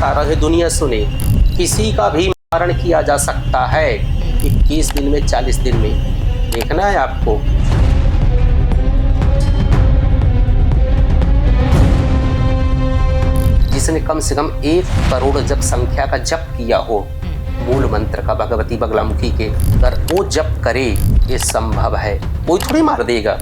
बता रहे दुनिया सुने, किसी का भी मारण किया जा सकता है 21 दिन में, 40 दिन में। देखना है आपको। जिसने कम से कम 1 करोड़ जप संख्या का जप किया हो, मूल मंत्र का भगवती बगलामुखी के, अगर वो जप करे, ये संभव है, कोई थोड़ी मार देगा।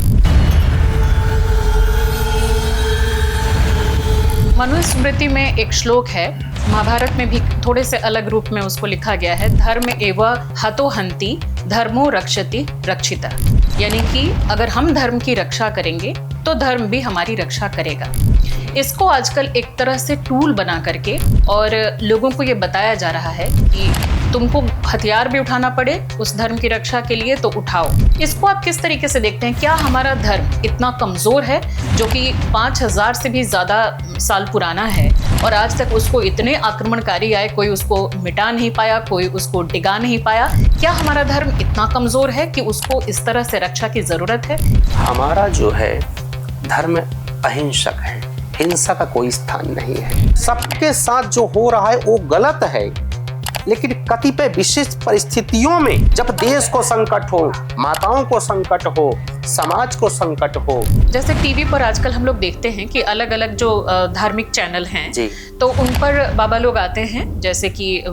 मनुस्मृति में एक श्लोक है, महाभारत में भी थोड़े से अलग रूप में उसको लिखा गया है, धर्म एव हतो हन्ति धर्मो रक्षति रक्षिता। यानी कि अगर हम धर्म की रक्षा करेंगे तो धर्म भी हमारी रक्षा करेगा। इसको आजकल एक तरह से टूल बना करके और लोगों को ये बताया जा रहा है कि तुमको हथियार भी उठाना पड़े उस धर्म की रक्षा के लिए तो उठाओ। इसको आप किस तरीके से देखते हैं? क्या हमारा धर्म इतना कमजोर है जो कि 5000 से भी ज्यादा साल पुराना है और आज तक उसको इतने आक्रमणकारी आए, कोई उसको मिटा नहीं पाया, कोई उसको डिगा नहीं पाया? क्या हमारा धर्म इतना कमजोर है कि उसको इस तरह से रक्षा की जरूरत है? हमारा जो है धर्म अहिंसक है, हिंसा का कोई स्थान नहीं है। सबके साथ जो हो रहा है वो गलत है, लेकिन कतिपय विशेष परिस्थितियों में जब देश को संकट हो, माताओं को संकट हो, समाज को संकट हो, जैसे टीवी पर आजकल हम लोग देखते हैं कि अलग अलग जो धार्मिक चैनल हैं जी, तो उन पर बाबा लोग आते हैं, जैसे कि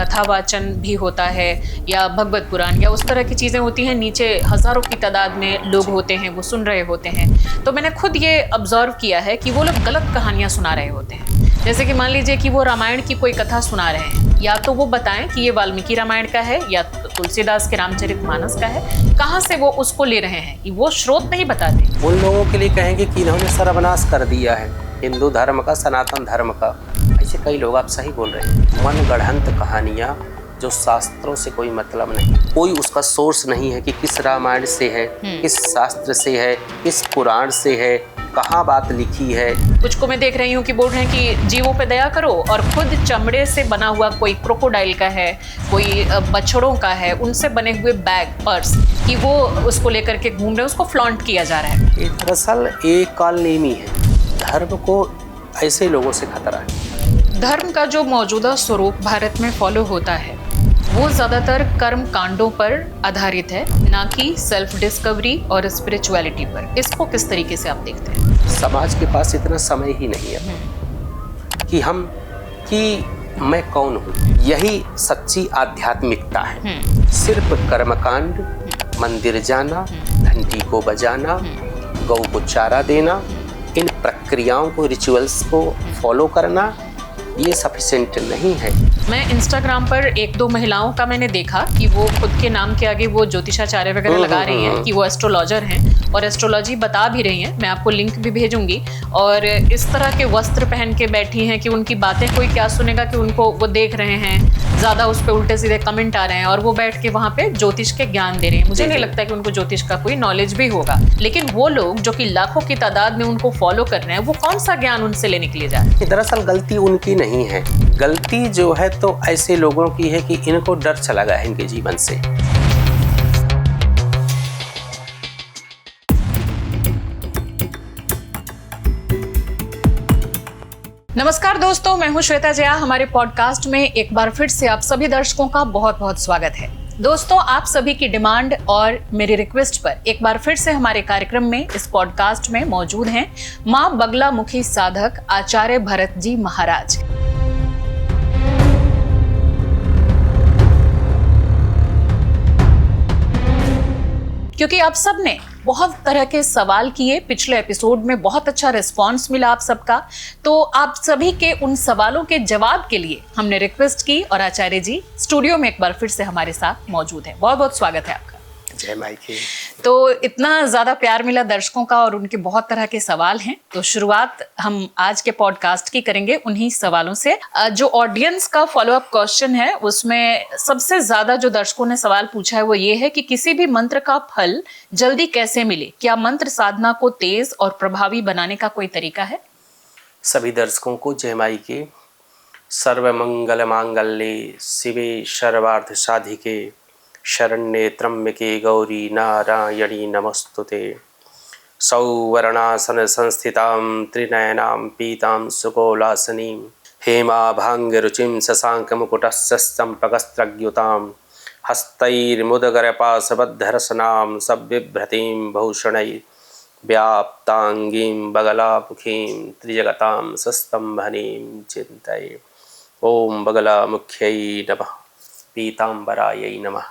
कथावाचन भी होता है या भगवत पुराण या उस तरह की चीज़ें होती हैं, नीचे हजारों की तादाद में लोग होते हैं, वो सुन रहे होते हैं। तो मैंने खुद ये ऑब्जर्व किया है कि वो लोग गलत कहानियाँ सुना रहे होते हैं। जैसे कि मान लीजिए कि वो रामायण की कोई कथा सुना रहे हैं, या तो वो बताएं कि ये वाल्मीकि रामायण का है या तुलसीदास के रामचरितमानस का है, कहाँ से वो उसको ले रहे हैं, वो स्रोत नहीं बताते। उन लोगों के लिए कहेंगे कि इन्होंने सर्वनाश कर दिया है हिंदू धर्म का, सनातन धर्म का। ऐसे कई लोग, आप सही बोल रहे हैं, मन गढ़ंत कहानियाँ जो शास्त्रों से कोई मतलब नहीं, कोई उसका सोर्स नहीं है कि किस रामायण से है, किस शास्त्र से है, किस पुराण से है, कहाँ बात लिखी है। कुछ को मैं देख रही हूँ कि बोल रहे हैं कि जीवों पे दया करो और खुद चमड़े से बना हुआ कोई क्रोकोडाइल का है, कोई बछड़ों का है, उनसे बने हुए बैग, पर्स कि वो उसको लेकर के घूम रहे हैं, उसको फ्लॉन्ट किया जा रहा है। ये दरअसल एक कालनेमी है। धर्म को ऐसे लोगों से खतरा है। धर्म का जो मौजूदा स्वरूप भारत में फॉलो होता है वो ज़्यादातर कर्म कांडों पर आधारित है, ना कि सेल्फ डिस्कवरी और स्पिरिचुअलिटी पर। इसको किस तरीके से आप देखते हैं? समाज के पास इतना समय ही नहीं है कि मैं कौन हूँ। यही सच्ची आध्यात्मिकता है। सिर्फ कर्मकांड, मंदिर जाना, घंटी को बजाना, गौ को चारा देना, इन प्रक्रियाओं को, रिचुअल्स को फॉलो करना, ये सफिशिएंट नहीं है। मैं इंस्टाग्राम पर 1-2 महिलाओं का मैंने देखा कि वो खुद के नाम के आगे वो ज्योतिषाचार्य वगैरह लगा रही हैं कि वो एस्ट्रोलॉजर हैं और एस्ट्रोलॉजी बता भी रही हैं। मैं आपको लिंक भी भेजूंगी। और इस तरह के वस्त्र पहन के बैठी हैं कि उनकी बातें कोई क्या सुनेगा, कि उनको वो देख रहे हैं, ज़्यादा उस पर उल्टे सीधे कमेंट आ रहे हैं और वो बैठ के वहाँ पे ज्योतिष के ज्ञान दे रहे हैं। मुझे नहीं लगता कि उनको ज्योतिष का कोई नॉलेज भी होगा, लेकिन वो लोग जो कि लाखों की तादाद में उनको फॉलो कर रहे हैं, वो कौन सा ज्ञान उनसे लेने के लिए जा रहे हैं? दरअसल गलती उनकी नहीं है, गलती जो है तो ऐसे लोगों की है कि इनको डर चला गया है इनके जीवन से। नमस्कार दोस्तों, मैं हूं श्वेता जया। हमारे पॉडकास्ट में एक बार फिर से आप सभी दर्शकों का बहुत बहुत स्वागत है। दोस्तों, आप सभी की डिमांड और मेरी रिक्वेस्ट पर एक बार फिर से हमारे कार्यक्रम में, इस पॉडकास्ट में मौजूद हैं मां बगलामुखी साधक आचार्य भरत जी महाराज। क्योंकि आप सब ने बहुत तरह के सवाल किए, पिछले एपिसोड में बहुत अच्छा रिस्पांस मिला आप सबका, तो आप सभी के उन सवालों के जवाब के लिए हमने रिक्वेस्ट की और आचार्य जी स्टूडियो में एक बार फिर से हमारे साथ मौजूद हैं। बहुत बहुत स्वागत है आपका। जय माई की। तो इतना ज़्यादा प्यार मिला दर्शकों का और उनके बहुत तरह के सवाल हैं, तो शुरुआत हम आज के पॉडकास्ट की करेंगे उन्हीं सवालों से। जो ऑडियंस का फॉलोअप क्वेश्चन है उसमें सबसे ज़्यादा जो दर्शकों ने सवाल पूछा है वो ये है कि किसी भी मंत्र का फल जल्दी कैसे मिले? क्या मंत्र साधना को तेज और प्रभावी बनाने का कोई तरीका है? सभी दर्शकों को जय माई की। सर्वमंगल मांगल्ये शिवे सर्वार्थ साधिके शरण्ये त्र्यंबके गौरी नारायणी नमस्तुते। सौवर्णासन संस्थितां त्रिनयनां पीतां सुकोलासनीं हेमाभाङ्गरुचिं शशाङ्कमुकुटस्यस्तम्पकस्त्रग्युतां हस्तैर्मुदगरपाशबद्धरसनां सव्यभ्रतीं भूषणैः व्याप्तांगीं बगलामुखीं त्रिजगतां सस्तंभनीं चिंतये। ओम बगलामुख्यै नमः, पीताम्बरायै नमः।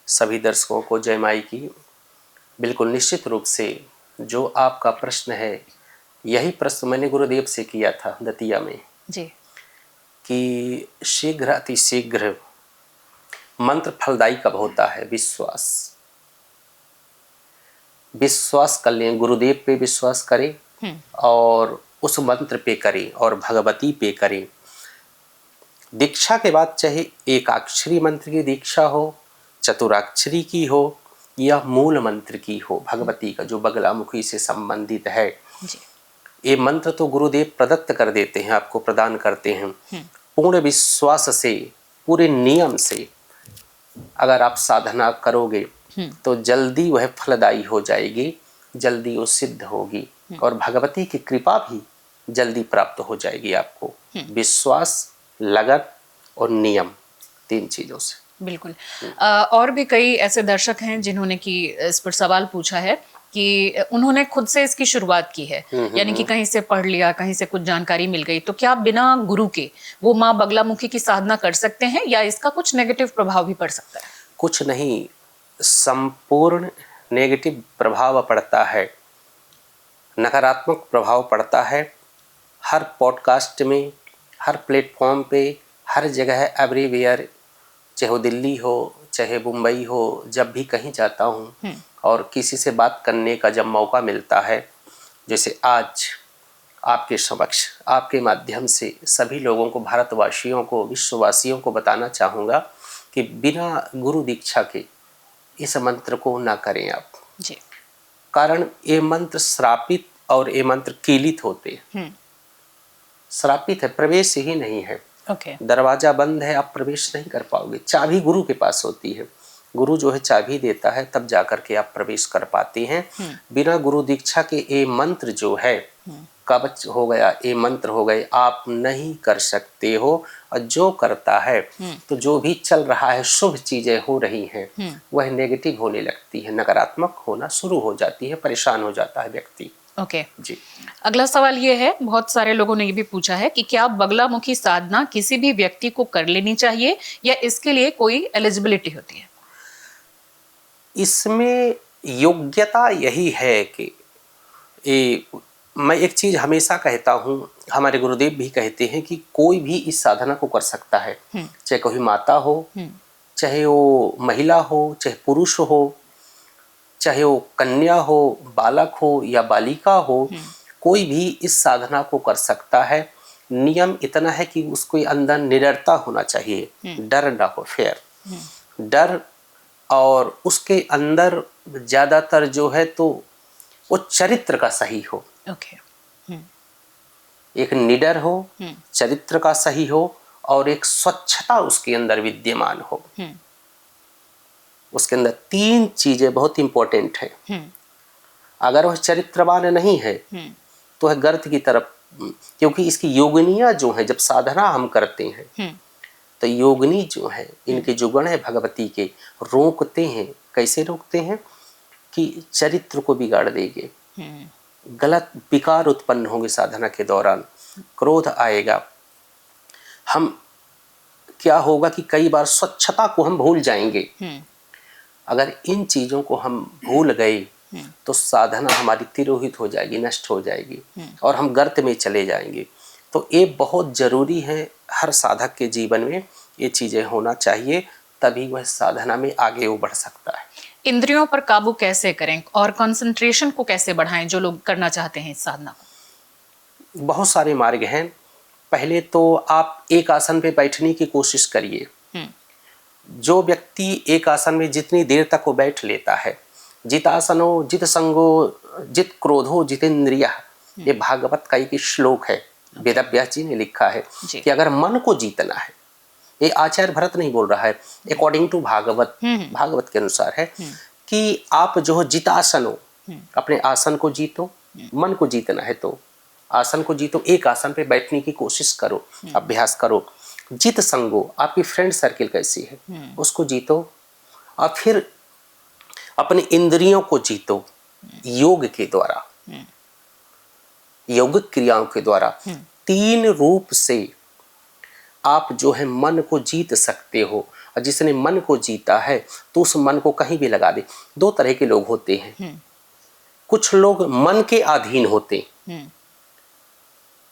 सभी दर्शकों को जय माई की। बिल्कुल निश्चित रूप से जो आपका प्रश्न है, यही प्रश्न मैंने गुरुदेव से किया था दतिया में जी। कि शीघ्र अतिशीघ्र मंत्र फलदायी कब होता है? विश्वास कर लें, गुरुदेव पे विश्वास करें और उस मंत्र पे करें और भगवती पे करें। दीक्षा के बाद चाहे एकाक्षरी मंत्र की दीक्षा हो, चतुराक्षरी की हो या मूल मंत्र की हो, भगवती का जो बगलामुखी से संबंधित है जी। ये मंत्र तो गुरुदेव प्रदत्त कर देते हैं, आपको प्रदान करते हैं। पूर्ण विश्वास से, पूरे नियम से अगर आप साधना करोगे तो जल्दी वह फलदायी हो जाएगी, जल्दी वो सिद्ध होगी और भगवती की कृपा भी जल्दी प्राप्त हो जाएगी आपको। विश्वास, लगन और नियम, 3 चीजों से। बिल्कुल। और भी कई ऐसे दर्शक हैं जिन्होंने कि इस पर सवाल पूछा है कि उन्होंने खुद से इसकी शुरुआत की है, यानी कि कहीं से पढ़ लिया, कहीं से कुछ जानकारी मिल गई, तो क्या बिना गुरु के वो माँ बगलामुखी की साधना कर सकते हैं या इसका कुछ नेगेटिव प्रभाव भी पड़ सकता है? कुछ नहीं, संपूर्ण नेगेटिव प्रभाव पड़ता है, नकारात्मक प्रभाव पड़ता है। हर पॉडकास्ट में, हर प्लेटफॉर्म पे, हर जगह, एवरीवेयर, चाहे वो दिल्ली हो चाहे मुंबई हो, जब भी कहीं जाता हूँ और किसी से बात करने का जब मौका मिलता है, जैसे आज आपके समक्ष, आपके माध्यम से सभी लोगों को, भारतवासियों को, विश्ववासियों को बताना चाहूँगा कि बिना गुरु दीक्षा के इस मंत्र को ना करें आप जी। कारण ये मंत्र श्रापित और ये मंत्र कीलित होते हैं। श्रापित है, प्रवेश ही नहीं है। दरवाजा बंद है, आप प्रवेश नहीं कर पाओगे। चाबी गुरु के पास होती है, गुरु जो है चाबी देता है, तब जाकर के आप प्रवेश कर पाते हैं। बिना गुरु दीक्षा के ये मंत्र जो है, कवच हो गया, ये मंत्र हो गए, आप नहीं कर सकते हो। और जो करता है तो जो भी चल रहा है, शुभ चीजें हो रही हैं, वह नेगेटिव होने लगती है, नकारात्मक होना शुरू हो जाती है, परेशान हो जाता है व्यक्ति। ओके जी। अगला सवाल ये है, बहुत सारे लोगों ने ये भी पूछा है कि क्या बगलामुखी साधना किसी भी व्यक्ति को कर लेनी चाहिए या इसके लिए कोई एलिजिबिलिटी होती है? इसमें योग्यता यही है कि मैं एक चीज हमेशा कहता हूँ, हमारे गुरुदेव भी कहते हैं कि कोई भी इस साधना को कर सकता है, चाहे कोई माता हो, चाहे वो महिला हो, चाहे पुरुष हो, चाहे वो कन्या हो, बालक हो या बालिका हो, कोई भी इस साधना को कर सकता है। नियम इतना है कि उसको अंदर निडरता होना चाहिए, डर ना हो, फेयर डर, और उसके अंदर ज्यादातर जो है तो वो चरित्र का सही हो। एक निडर हो, चरित्र का सही हो और एक स्वच्छता उसके अंदर विद्यमान हो। उसके अंदर 3 चीजें बहुत इंपॉर्टेंट है। अगर वह चरित्रवान नहीं है तो वह गर्त की तरफ, क्योंकि इसकी योगिनियां जो है, जब साधना हम करते हैं तो योगिनी जो है, इनके जो गुण है भगवती के, रोकते हैं। कैसे रोकते हैं कि चरित्र को बिगाड़ देंगे, गलत विकार उत्पन्न होंगे साधना के दौरान, क्रोध आएगा, हम क्या होगा कि कई बार स्वच्छता को हम भूल जाएंगे। अगर इन चीजों को हम भूल गए तो साधना हमारी तिरोहित हो जाएगी, नष्ट हो जाएगी और हम गर्त में चले जाएंगे। तो ये बहुत जरूरी है, हर साधक के जीवन में ये चीजें होना चाहिए, तभी वह साधना में आगे वो बढ़ सकता है। इंद्रियों पर काबू कैसे करें और कंसंट्रेशन को कैसे बढ़ाएं, जो लोग करना चाहते हैं इस साधना को? बहुत सारे मार्ग हैं। पहले तो आप एक आसन पे बैठने की कोशिश करिए। जो व्यक्ति एक आसन में जितनी देर तक वो बैठ लेता है, जित आसनो जित संगो जित क्रोधो जितेंद्रिया, ये भागवत का एक श्लोक है, वेदव्यास जी ने लिखा है कि अगर मन को जीतना है, ये आचार्य भरत नहीं बोल रहा है, अकॉर्डिंग टू भागवत, भागवत के अनुसार है कि आप जो जितासनो, अपने आसन को जीतो, मन को जीतना है तो आसन को जीतो, एक आसन पे बैठने की कोशिश करो, अभ्यास करो। जित संगो, आपकी फ्रेंड सर्किल कैसी है उसको जीतो, और फिर अपने इंद्रियों को जीतो योग के द्वारा, योगिक क्रियाओं के द्वारा। 3 रूप से आप जो है मन को जीत सकते हो, और जिसने मन को जीता है तो उस मन को कहीं भी लगा दे। 2 तरह के लोग होते हैं, कुछ लोग मन के अधीन होते,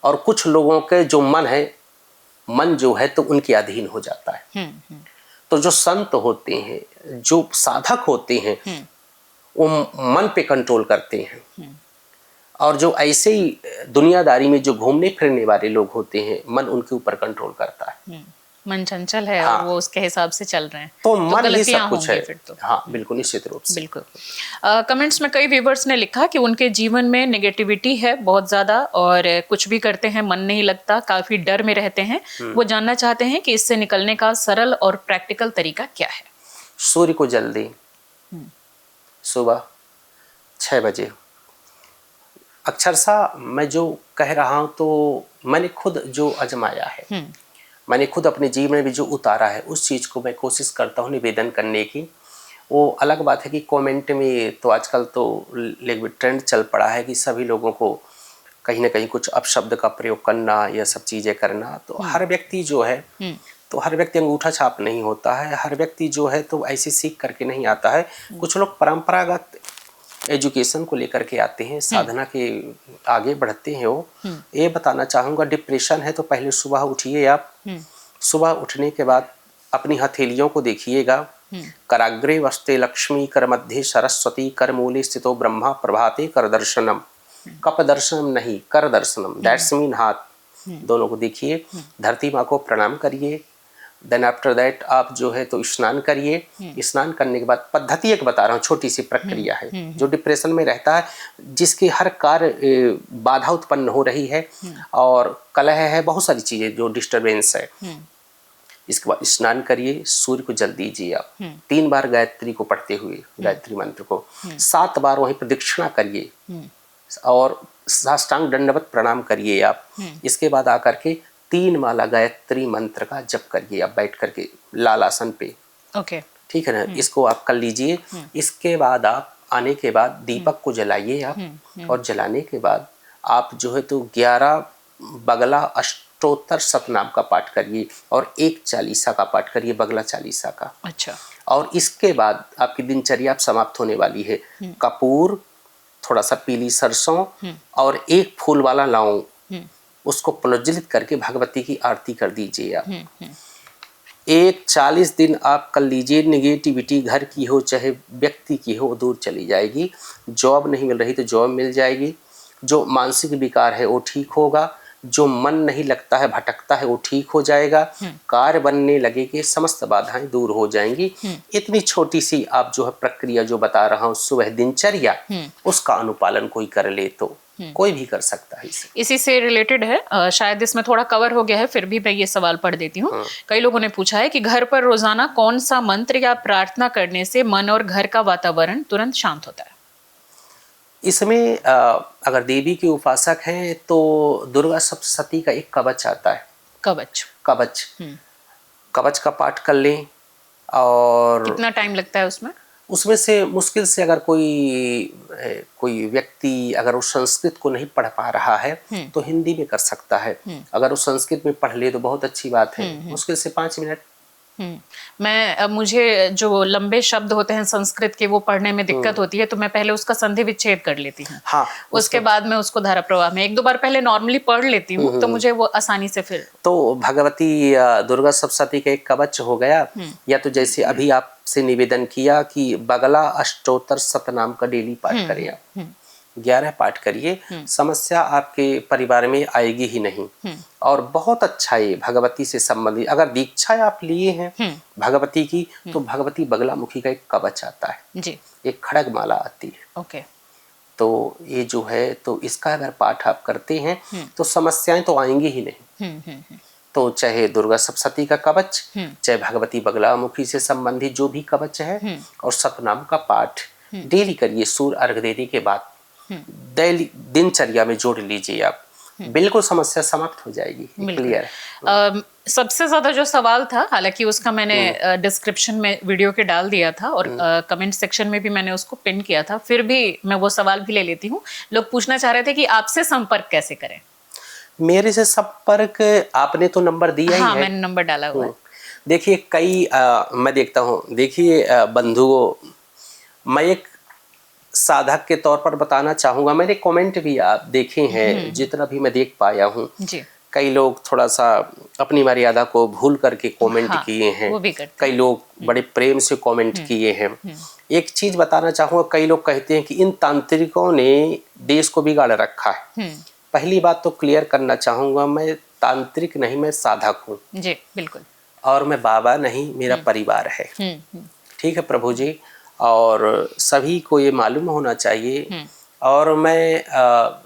और कुछ लोगों के जो मन है, मन जो है तो उनके अधीन हो जाता है। तो जो संत होते हैं, जो साधक होते हैं, वो मन पे कंट्रोल करते हैं, और जो ऐसे ही दुनियादारी में जो घूमने फिरने वाले लोग होते हैं, मन उनके ऊपर कंट्रोल करता है। मन चंचल है, हाँ। और वो उसके हिसाब से चल रहे हैं, तो मन ही गलतियां सब कुछ है फिर तो। हाँ बिल्कुल, निश्चित रूप से। बिल्कुल। कमेंट्स में कई व्यूवर्स ने लिखा कि उनके जीवन में नेगेटिविटी है बहुत ज़्यादा, और कुछ भी करते हैं मन नहीं लगता, काफ़ी डर में रहते हैं। वो जानना चाहते हैं कि इससे निकलने का सरल और प्रैक्टिकल तरीका क्या है। सूर्य को जल दें सुबह 6 बजे। अक्षरशः मैं जो कह रहा हूँ तो मैंने खुद जो आजमाया है, मैंने खुद अपने जीवन में भी जो उतारा है, उस चीज़ को मैं कोशिश करता हूँ निवेदन करने की। वो अलग बात है कि कमेंट में तो आजकल तो ट्रेंड चल पड़ा है कि सभी लोगों को कहीं ना कहीं कुछ अपशब्द का प्रयोग करना, यह सब चीज़ें करना। तो हर व्यक्ति जो है, तो हर व्यक्ति अंगूठा छाप नहीं होता है, हर व्यक्ति जो है तो ऐसी सीख करके नहीं आता है। कुछ लोग परंपरागत एजुकेशन को लेकर के आते हैं, साधना के आगे बढ़ते हैं। वो ये बताना चाहूँगा, डिप्रेशन है तो पहले सुबह उठिए आप। सुबह उठने के बाद अपनी हथेलियों को देखिएगा। कराग्रे वस्ते लक्ष्मी, कर मध्य सरस्वती, कर मूले स्थितो ब्रह्मा, प्रभाते कर दर्शनम। कप दर्शनम नहीं, कर दर्शनम, दैट्स मीन हाथ दोनों को देखिए। धरती माँ को प्रणाम करिए। देन आफ्टर दैट आप जो है तो स्नान करिए। स्नान करने के बाद पद्धति एक बता रहा हूँ, छोटी सी प्रक्रिया है। जो डिप्रेशन में रहता है, जिसकी हर कार्य बाधा उत्पन्न हो रही है और कलह है, बहुत सारी चीज़ें जो डिस्टरबेंस है, इसके बाद स्नान करिए, सूर्य को जल दीजिए आप। 3 बार गायत्री को पढ़ते हुए, गायत्री मंत्र को 7 बार वहीं प्रदक्षिणा करिए और साष्टांग दंडवत प्रणाम करिए आप। इसके बाद आकर के 3 माला गायत्री मंत्र का जप करिए आप बैठ करके लाल आसन पे। ओके, ठीक है ना, इसको आप कर लीजिए। इसके बाद आप आने के बाद दीपक को जलाइए आप, और जलाने के बाद आप जो है तो 11 बगला अष्टोत्तर सतनाम का पाठ करिए और 1 चालीसा का पाठ करिए, बगला चालीसा का। अच्छा। और इसके बाद आपकी दिनचर्या आप समाप्त होने वाली है। कपूर, थोड़ा सा पीली सरसों और 1 फूल वाला लौंग, उसको प्रज्वलित करके भगवती की आरती कर दीजिए आप। 40 दिन आप कर लीजिए। निगेटिविटी घर की हो चाहे व्यक्ति की हो, दूर चली जाएगी। जॉब नहीं मिल रही तो जॉब मिल जाएगी। जो मानसिक विकार है वो ठीक होगा। जो मन नहीं लगता है, भटकता है, वो ठीक हो जाएगा। कार्य बनने लगेगी, समस्त बाधाएं दूर हो जाएंगी। इतनी छोटी सी आप जो है प्रक्रिया जो बता रहा हूँ, सुबह दिनचर्या, उसका अनुपालन कोई कर ले तो कोई भी कर सकता है। इसी से रिलेटेड है, शायद इसमें थोड़ा कवर हो गया है, फिर भी मैं ये सवाल पढ़ देती हूँ। कई लोगों ने पूछा है कि घर पर रोजाना कौन सा मंत्र या प्रार्थना करने से मन और घर का वातावरण तुरंत शांत होता है। इसमें अगर देवी के उपासक हैं तो दुर्गा सप्तशती का एक कवच आता है। कवच कवच का पाठ कर लें। और कितना टाइम लगता है उसमें? उसमें से मुश्किल से अगर कोई व्यक्ति अगर उस संस्कृत को नहीं पढ़ पा रहा है तो हिंदी में कर सकता है। अगर वो संस्कृत में पढ़ ले तो बहुत अच्छी बात है। मुश्किल से 5 मिनट। मुझे जो लंबे शब्द होते हैं संस्कृत के, वो पढ़ने में दिक्कत होती है, तो मैं पहले उसका संधि विच्छेद कर लेती हूँ। हाँ, उसके बाद मैं उसको धारा प्रवाह में 1-2 बार पहले नॉर्मली पढ़ लेती हूँ, तो मुझे वो आसानी से फिर। तो भगवती दुर्गा सप्तशती का एक कवच हो गया। या तो जैसे अभी आपसे निवेदन किया कि बगला अष्टोत्तर सतनाम का डेली पाठ करें आप, 11 पाठ करिए। समस्या आपके परिवार में आएगी ही नहीं। और बहुत अच्छा है भगवती से संबंधित। अगर दीक्षा आप लिए हैं भगवती की, तो भगवती बगलामुखी का एक कवच आता है जी, एक खड़ग माला आती है। ओके, तो ये जो है तो इसका अगर पाठ आप करते हैं तो समस्याएं तो आएंगी ही नहीं। तो चाहे दुर्गा सप्तशती का कवच, चाहे भगवती बगलामुखी से संबंधित जो भी कवच है, और सतनाम का पाठ डेली करिए। सूर्य अर्घ देने के बाद दिनचर्या में जोड़ लीजिए आप। बिल्कुल समस्या समाप्त हो जाएगी, क्लियर। सबसे ज्यादा जो सवाल था, हालांकि उसका मैंने डिस्क्रिप्शन में वीडियो के डाल दिया था और कमेंट सेक्शन में भी मैंने उसको पिन किया था, फिर भी मैं वो सवाल भी ले लेती हूँ। लोग पूछना चाह रहे थे कि आपसे संपर्क कैसे करें। मेरे से संपर्क, आपने तो नंबर दिया हाँ, ही है। मैंने नंबर डाला हुआ है। देखिए कई मैं देखता हूँ, देखिए बंधुओं, मैं एक साधक के तौर पर बताना चाहूँगा, मैंने कमेंट भी आप देखे हैं, जितना भी मैं देख पाया हूँ। जी। कई लोग थोड़ा सा अपनी मर्यादा को भूल करके कमेंट हाँ, किए हैं, वो भी करते कई लोग बड़े प्रेम से कमेंट किए हैं। एक चीज़ बताना चाहूँगा, कई लोग कहते हैं कि इन तांत्रिकों ने देश को बिगाड़ रखा है। पहली बात तो क्लियर करना चाहूँगा, मैं तांत्रिक नहीं, मैं साधक हूँ जी, बिल्कुल। और मैं बाबा नहीं, मेरा परिवार है। ठीक है प्रभु जी, और सभी को ये मालूम होना चाहिए। और मैं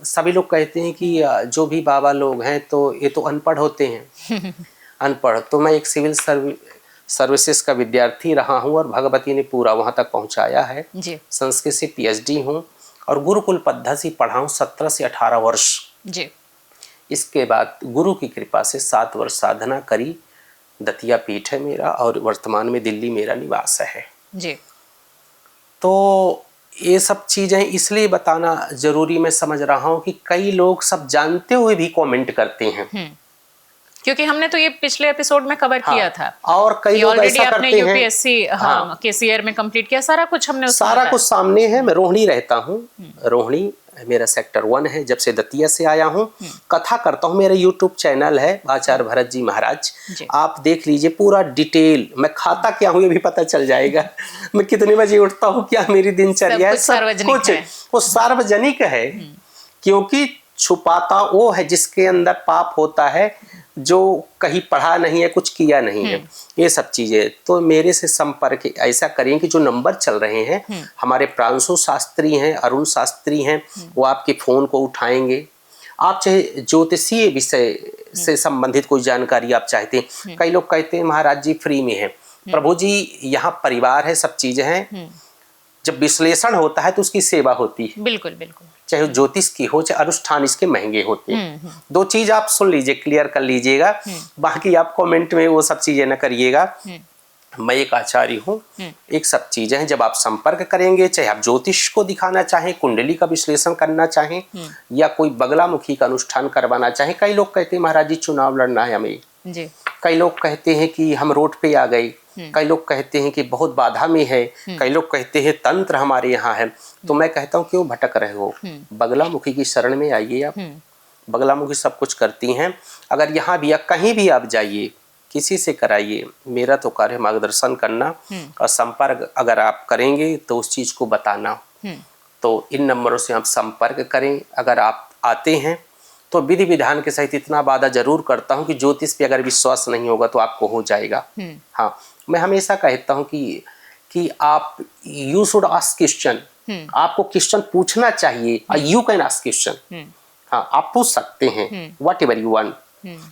सभी लोग कहते हैं कि जो भी बाबा लोग हैं तो ये तो अनपढ़ होते हैं। अनपढ़ तो मैं एक सिविल सर्विसेज का विद्यार्थी रहा हूँ और भगवती ने पूरा वहाँ तक पहुँचाया है। संस्कृत से PhD हूँ और गुरुकुल पद्धति पढ़ा हूँ 17 से 18 वर्ष। जी। इसके बाद गुरु की कृपा से 7 वर्ष साधना करी। दतिया पीठ है मेरा और वर्तमान में दिल्ली मेरा निवास है। जी। तो ये सब चीज़ें इसलिए बताना जरूरी मैं समझ रहा हूँ कि कई लोग सब जानते हुए भी कमेंट करते हैं। क्योंकि हमने तो ये पिछले एपिसोड में कवर किया था और कई लोग ऐसा करते हैं। UPSC KCR में कंप्लीट किया, सारा कुछ हमने सारा कुछ सामने है। मैं रोहिणी रहता हूँ, रोहिणी मेरा सेक्टर 1 है। जब से दतिया से आया हूँ, कथा करता हूँ। मेरा YouTube चैनल है आचार्य भरत जी महाराज, आप देख लीजिए पूरा डिटेल। मैं खाता क्या हूँ ये भी पता चल जाएगा, मैं कितने बजे उठता हूँ, क्या मेरी दिनचर्या है, सब कुछ वो सार्वजनिक है। क्योंकि छुपाता वो है जिसके अंदर पाप होता है, जो कहीं पढ़ा नहीं है, कुछ किया नहीं है, ये सब चीजें। तो मेरे से संपर्क ऐसा करें कि जो नंबर चल रहे हैं, हमारे प्रांशु शास्त्री हैं, अरुण शास्त्री हैं, वो आपके फोन को उठाएंगे। आप चाहे ज्योतिषीय विषय से संबंधित कोई जानकारी आप चाहते हैं, कई लोग कहते हैं महाराज जी फ्री में है। प्रभु जी यहाँ परिवार है, सब चीजें हैं। जब विश्लेषण होता है तो उसकी सेवा होती है। बिल्कुल बिल्कुल। चाहे ज्योतिष की हो, चाहे अनुष्ठान इसके महंगे होते हैं। दो चीज आप सुन लीजिए, क्लियर कर लीजिएगा, बाकी आप कमेंट में वो सब चीजें न करिएगा। मैं एक आचार्य हूँ, एक सब चीजें हैं। जब आप संपर्क करेंगे, चाहे आप ज्योतिष को दिखाना चाहें, कुंडली का विश्लेषण करना चाहें, या कोई बगलामुखी का अनुष्ठान करवाना चाहें। कई लोग कहते हैं महाराज जी चुनाव लड़ना है हमें, कई लोग कहते हैं कि हम रोड पे आ गए, कई लोग कहते हैं कि बहुत बाधा में है, कई लोग कहते हैं तंत्र हमारे यहाँ है। तो मैं कहता हूँ क्यों भटक रहे हो, बगलामुखी की शरण में आइए आप। बगलामुखी सब कुछ करती हैं। अगर यहाँ भी या कहीं भी आप जाइए, किसी से कराइए। मेरा तो कार्य मार्गदर्शन करना और संपर्क अगर आप करेंगे तो उस चीज को बताना। तो इन नंबरों से आप संपर्क करें। अगर आप आते हैं तो विधि विधान के सहित इतना वादा जरूर करता हूँ कि ज्योतिष पे अगर विश्वास नहीं होगा तो आपको हो जाएगा। हाँ, मैं हमेशा कहता हूँ कि आप यू शुड आस्क क्वेश्चन, आपको क्वेश्चन पूछना चाहिए। यू कैन आस्क क्वेश्चन, हाँ आप पूछ सकते हैं वट एवर यू वांट,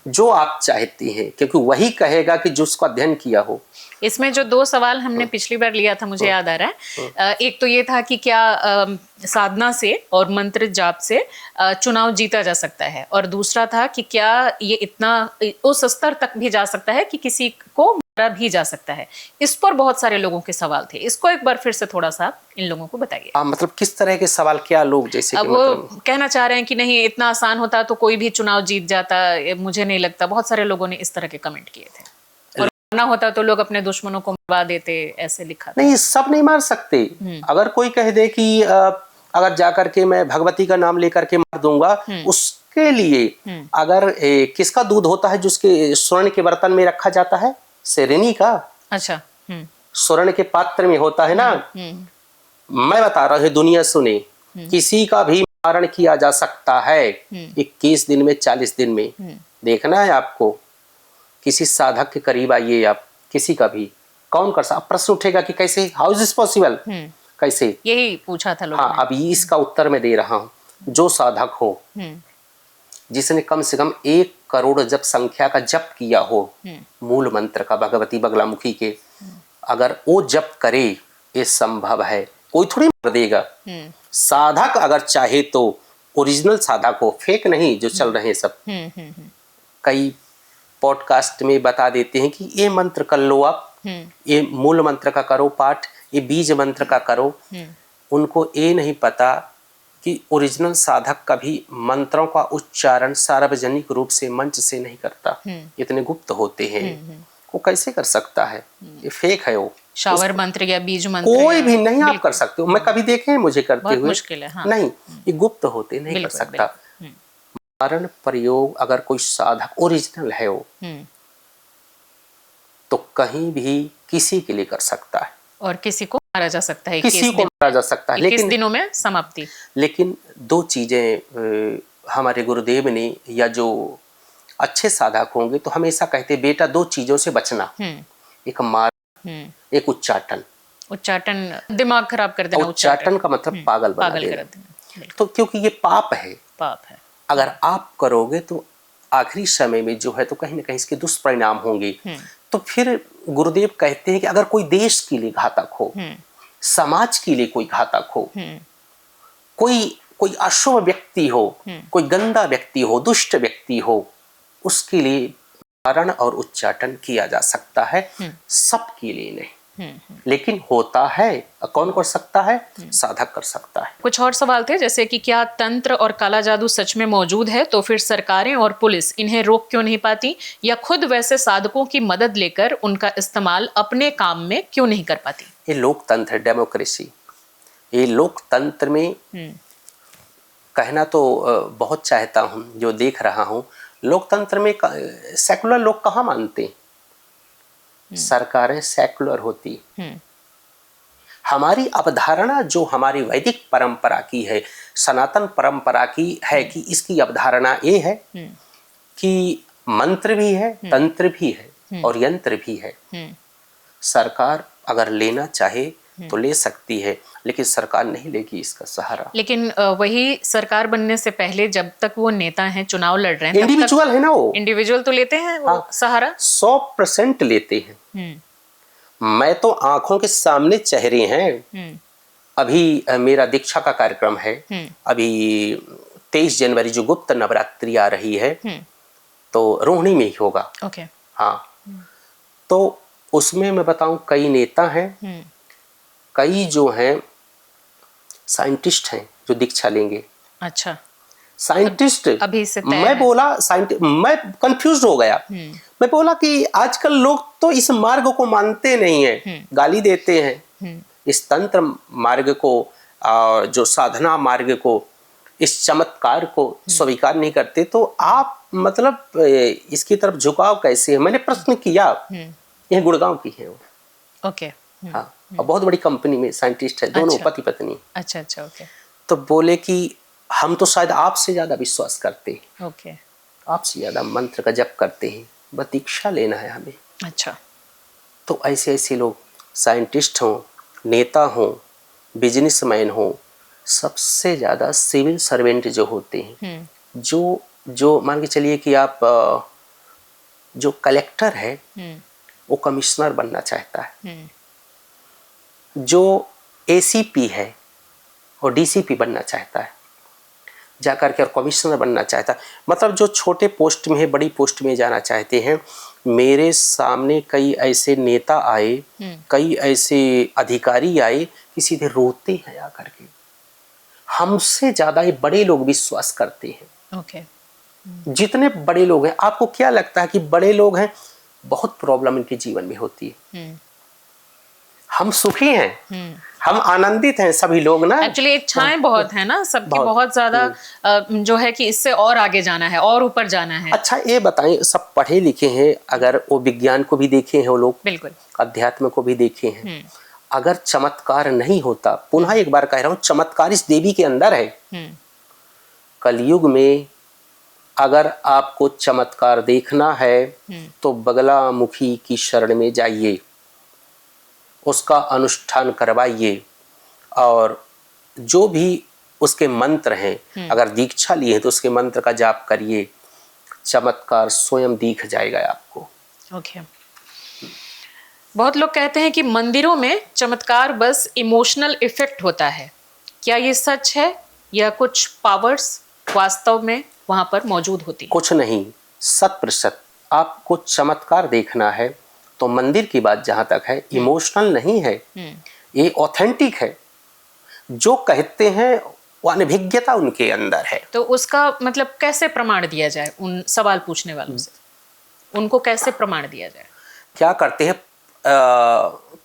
जो आप चाहते हैं, क्योंकि वही कहेगा कि जो उसका अध्ययन किया हो। इसमें जो 2 सवाल हमने पिछली बार लिया था, मुझे याद आ रहा है। एक तो ये था कि क्या साधना से और मंत्र जाप से चुनाव जीता जा सकता है, और दूसरा था कि क्या ये इतना उस स्तर तक भी जा सकता है कि किसी को मारा भी जा सकता है। इस पर बहुत सारे लोगों के सवाल थे, इसको एक बार फिर से थोड़ा सा इन लोगों को बताइए। मतलब किस तरह के सवाल, क्या लोग जैसे अब वो कहना चाह रहे हैं कि नहीं इतना आसान होता तो कोई भी चुनाव जीत जाता, मुझे नहीं लगता। बहुत सारे लोगों ने इस तरह के कमेंट किए थे। और ना होता तो लोग अपने दुश्मनों को मरवा देते, ऐसे लिखा था। नहीं, सब नहीं मार सकते। अगर कोई कह दे कि अगर जाकर के मैं भगवती का नाम लेकर के मार दूंगा, उसके लिए अगर किसका दूध होता है जिसके स्वर्ण के बर्तन में रखा जाता है, शेरनी का। अच्छा। स्वर्ण के पात्र में होता है ना। मैं बता रहा हूँ, दुनिया सुने, किसी का भी मारण किया जा सकता है 21 दिन में, 40 दिन में। देखना है आपको, किसी साधक के करीब आइए आप, किसी का भी, कौन कर सकता। प्रश्न उठेगा कि कैसे, हाउ इज दिस पॉसिबल, कैसे, यही पूछा था लोगों ने। हाँ, अब इसका उत्तर मैं दे रहा हूँ। जो साधक हो जिसने कम से कम 1 करोड़ जप संख्या का जप किया हो, मूल मंत्र का, भगवती बगलामुखी के, अगर वो जप करे, ये संभव है। कोई थोड़ी मार देगा। साधक अगर चाहे तो ओरिजिनल साधक हो, फेक नहीं जो चल रहे हैं सब। कई पॉडकास्ट में बता देते हैं कि ये मंत्र कर लो आप, ये मूल मंत्र का करो पाठ, ये बीज मंत्र का करो। उनको ये नहीं पता कि ओरिजिनल साधक कभी मंत्रों का उच्चारण सार्वजनिक रूप से मंच से नहीं करता, इतने गुप्त होते हैं। वो कैसे कर सकता है? ये फेक है। वो शावर मंत्र या बीज मंत्र कोई भी नहीं आप कर सकते हो। मैं कभी देखे हैं मुझे करते हुए? मुश्किल है। हाँ। नहीं, ये गुप्त होते नहीं कर सकता। मारण प्रयोग अगर कोई साधक ओरिजिनल है वो, तो कहीं भी किसी के लिए कर सकता है और किसी को मारा जा सकता है, किसी को मारा जा सकता है। लेकिन दिनों में समाप्ति। लेकिन दो चीजें हमारे गुरुदेव ने, या जो अच्छे साधक होंगे तो हमेशा कहते बेटा दो चीजों से बचना, एक मार, एक उच्चाटन। उच्चाटन दिमाग खराब कर देना। उच्चाटन का मतलब पागल बना देना। तो क्योंकि ये पाप है, अगर आप करोगे तो आखिरी समय में जो है तो कहीं ना कहीं इसके दुष्परिणाम होंगे। तो फिर गुरुदेव कहते हैं कि अगर कोई देश के लिए घातक हो, समाज के लिए कोई घातक हो, कोई अशुभ व्यक्ति हो, कोई गंदा व्यक्ति हो, दुष्ट व्यक्ति हो, उसके लिए मारण और उच्चाटन किया जा सकता है, सबके लिए नहीं। लेकिन होता है, कौन कर सकता है? साधक कर सकता है। कुछ और सवाल थे, जैसे कि क्या तंत्र और काला जादू सच में मौजूद है, तो फिर सरकारें और पुलिस इन्हें रोक क्यों नहीं पाती, या खुद वैसे साधकों की मदद लेकर उनका इस्तेमाल अपने काम में क्यों नहीं कर पाती? ये लोकतंत्र है, डेमोक्रेसी। ये लोकतंत्र में कहना तो बहुत चाहता हूँ, जो देख रहा हूँ लोकतंत्र में सेकुलर लोग कहाँ मानते? सरकारें सेकुलर होती। हमारी अवधारणा जो हमारी वैदिक परंपरा की है, सनातन परंपरा की है, कि इसकी अवधारणा ये है कि मंत्र भी है, तंत्र भी है और यंत्र भी है। सरकार अगर लेना चाहे तो ले सकती है, लेकिन सरकार नहीं लेगी इसका सहारा। लेकिन वही सरकार बनने से पहले जब तक वो नेता हैं, चुनाव लड़ रहे हैं, इंडिविजुअल है ना, वो इंडिविजुअल तो लेते हैं वो सहारा, 100% लेते हैं। मैं तो आंखों के सामने चेहरे हैं। अभी मेरा दीक्षा का कार्यक्रम है, अभी 23 जनवरी जो गुप्त नवरात्रि आ रही है, तो रोहिणी में ही होगा। हाँ, तो उसमें मैं बताऊं कई नेता हैं, कई जो हैं साइंटिस्ट हैं जो दीक्षा लेंगे। अच्छा, साइंटिस्ट अभी से मैं बोला साइंटिस्ट, मैं कंफ्यूज हो गया। मैं बोला कि आजकल लोग तो इस मार्ग को मानते नहीं है, गाली देते हैं इस तंत्र मार्ग को, जो साधना मार्ग को, इस चमत्कार को स्वीकार नहीं करते। तो आप मतलब इसकी तरफ झुकाव कैसे है? मैंने प्रश्न किया। ये गुड़गांव की है वो। ओके। हाँ, और बहुत बड़ी कंपनी में साइंटिस्ट है, दोनों पति पत्नी। अच्छा अच्छा, ओके। तो बोले कि हम तो शायद आपसे ज्यादा विश्वास करते हैं। ओके। आपसे ज्यादा मंत्र का जप करते हैं, बस दीक्षा लेना है हमें। अच्छा। तो ऐसे ऐसे लोग साइंटिस्ट हों, नेता हों, बिजनेसमैन हों, सबसे ज्यादा सिविल सर्वेंट जो होते हैं, जो मान के चलिए कि आप जो कलेक्टर है वो कमिश्नर बनना चाहता है, जो एसीपी है और डीसीपी बनना चाहता है जाकर के, और कमिश्नर बनना चाहता है। मतलब जो छोटे पोस्ट में है, बड़ी पोस्ट में जाना चाहते हैं। मेरे सामने कई ऐसे नेता आए, कई ऐसे अधिकारी आए कि सीधे रोते हैं आकर के। हमसे ज्यादा ये बड़े लोग विश्वास करते हैं। ओके। जितने बड़े लोग हैं, आपको क्या लगता है कि बड़े लोग हैं, बहुत प्रॉब्लम इनके जीवन में होती है। हम सुखी हैं, हम आनंदित हैं सभी लोग ना। एक्चुअली इच्छाएं बहुत है ना सबकी, बहुत ज्यादा जो है कि इससे और आगे जाना है और ऊपर जाना है। अच्छा ये बताएं, सब पढ़े लिखे हैं, अगर वो विज्ञान को भी देखे हैं वो लोग, बिल्कुल, अध्यात्म को भी देखे हैं, अगर चमत्कार नहीं होता, पुनः एक बार कह रहा हूँ, चमत्कार इस देवी के अंदर है। कलयुग में अगर आपको चमत्कार देखना है तो बगलामुखी की शरण में जाइए, उसका अनुष्ठान करवाइए, और जो भी उसके मंत्र हैं, अगर दीक्षा लिए हैं तो उसके मंत्र का जाप करिए, चमत्कार स्वयं दिख जाएगा आपको। ओके। बहुत लोग कहते हैं कि मंदिरों में चमत्कार बस इमोशनल इफेक्ट होता है, क्या ये सच है, या कुछ पावर्स वास्तव में वहां पर मौजूद होती है? कुछ नहीं, 100%। आपको चमत्कार देखना है तो मंदिर की बात जहां तक है, इमोशनल नहीं है, ये ऑथेंटिक है। जो कहते हैं वो अनभिज्ञता उनके अंदर है। तो उसका मतलब कैसे प्रमाण दिया जाए उन सवाल पूछने वालों से? उनको कैसे प्रमाण दिया जाए? क्या करते हैं,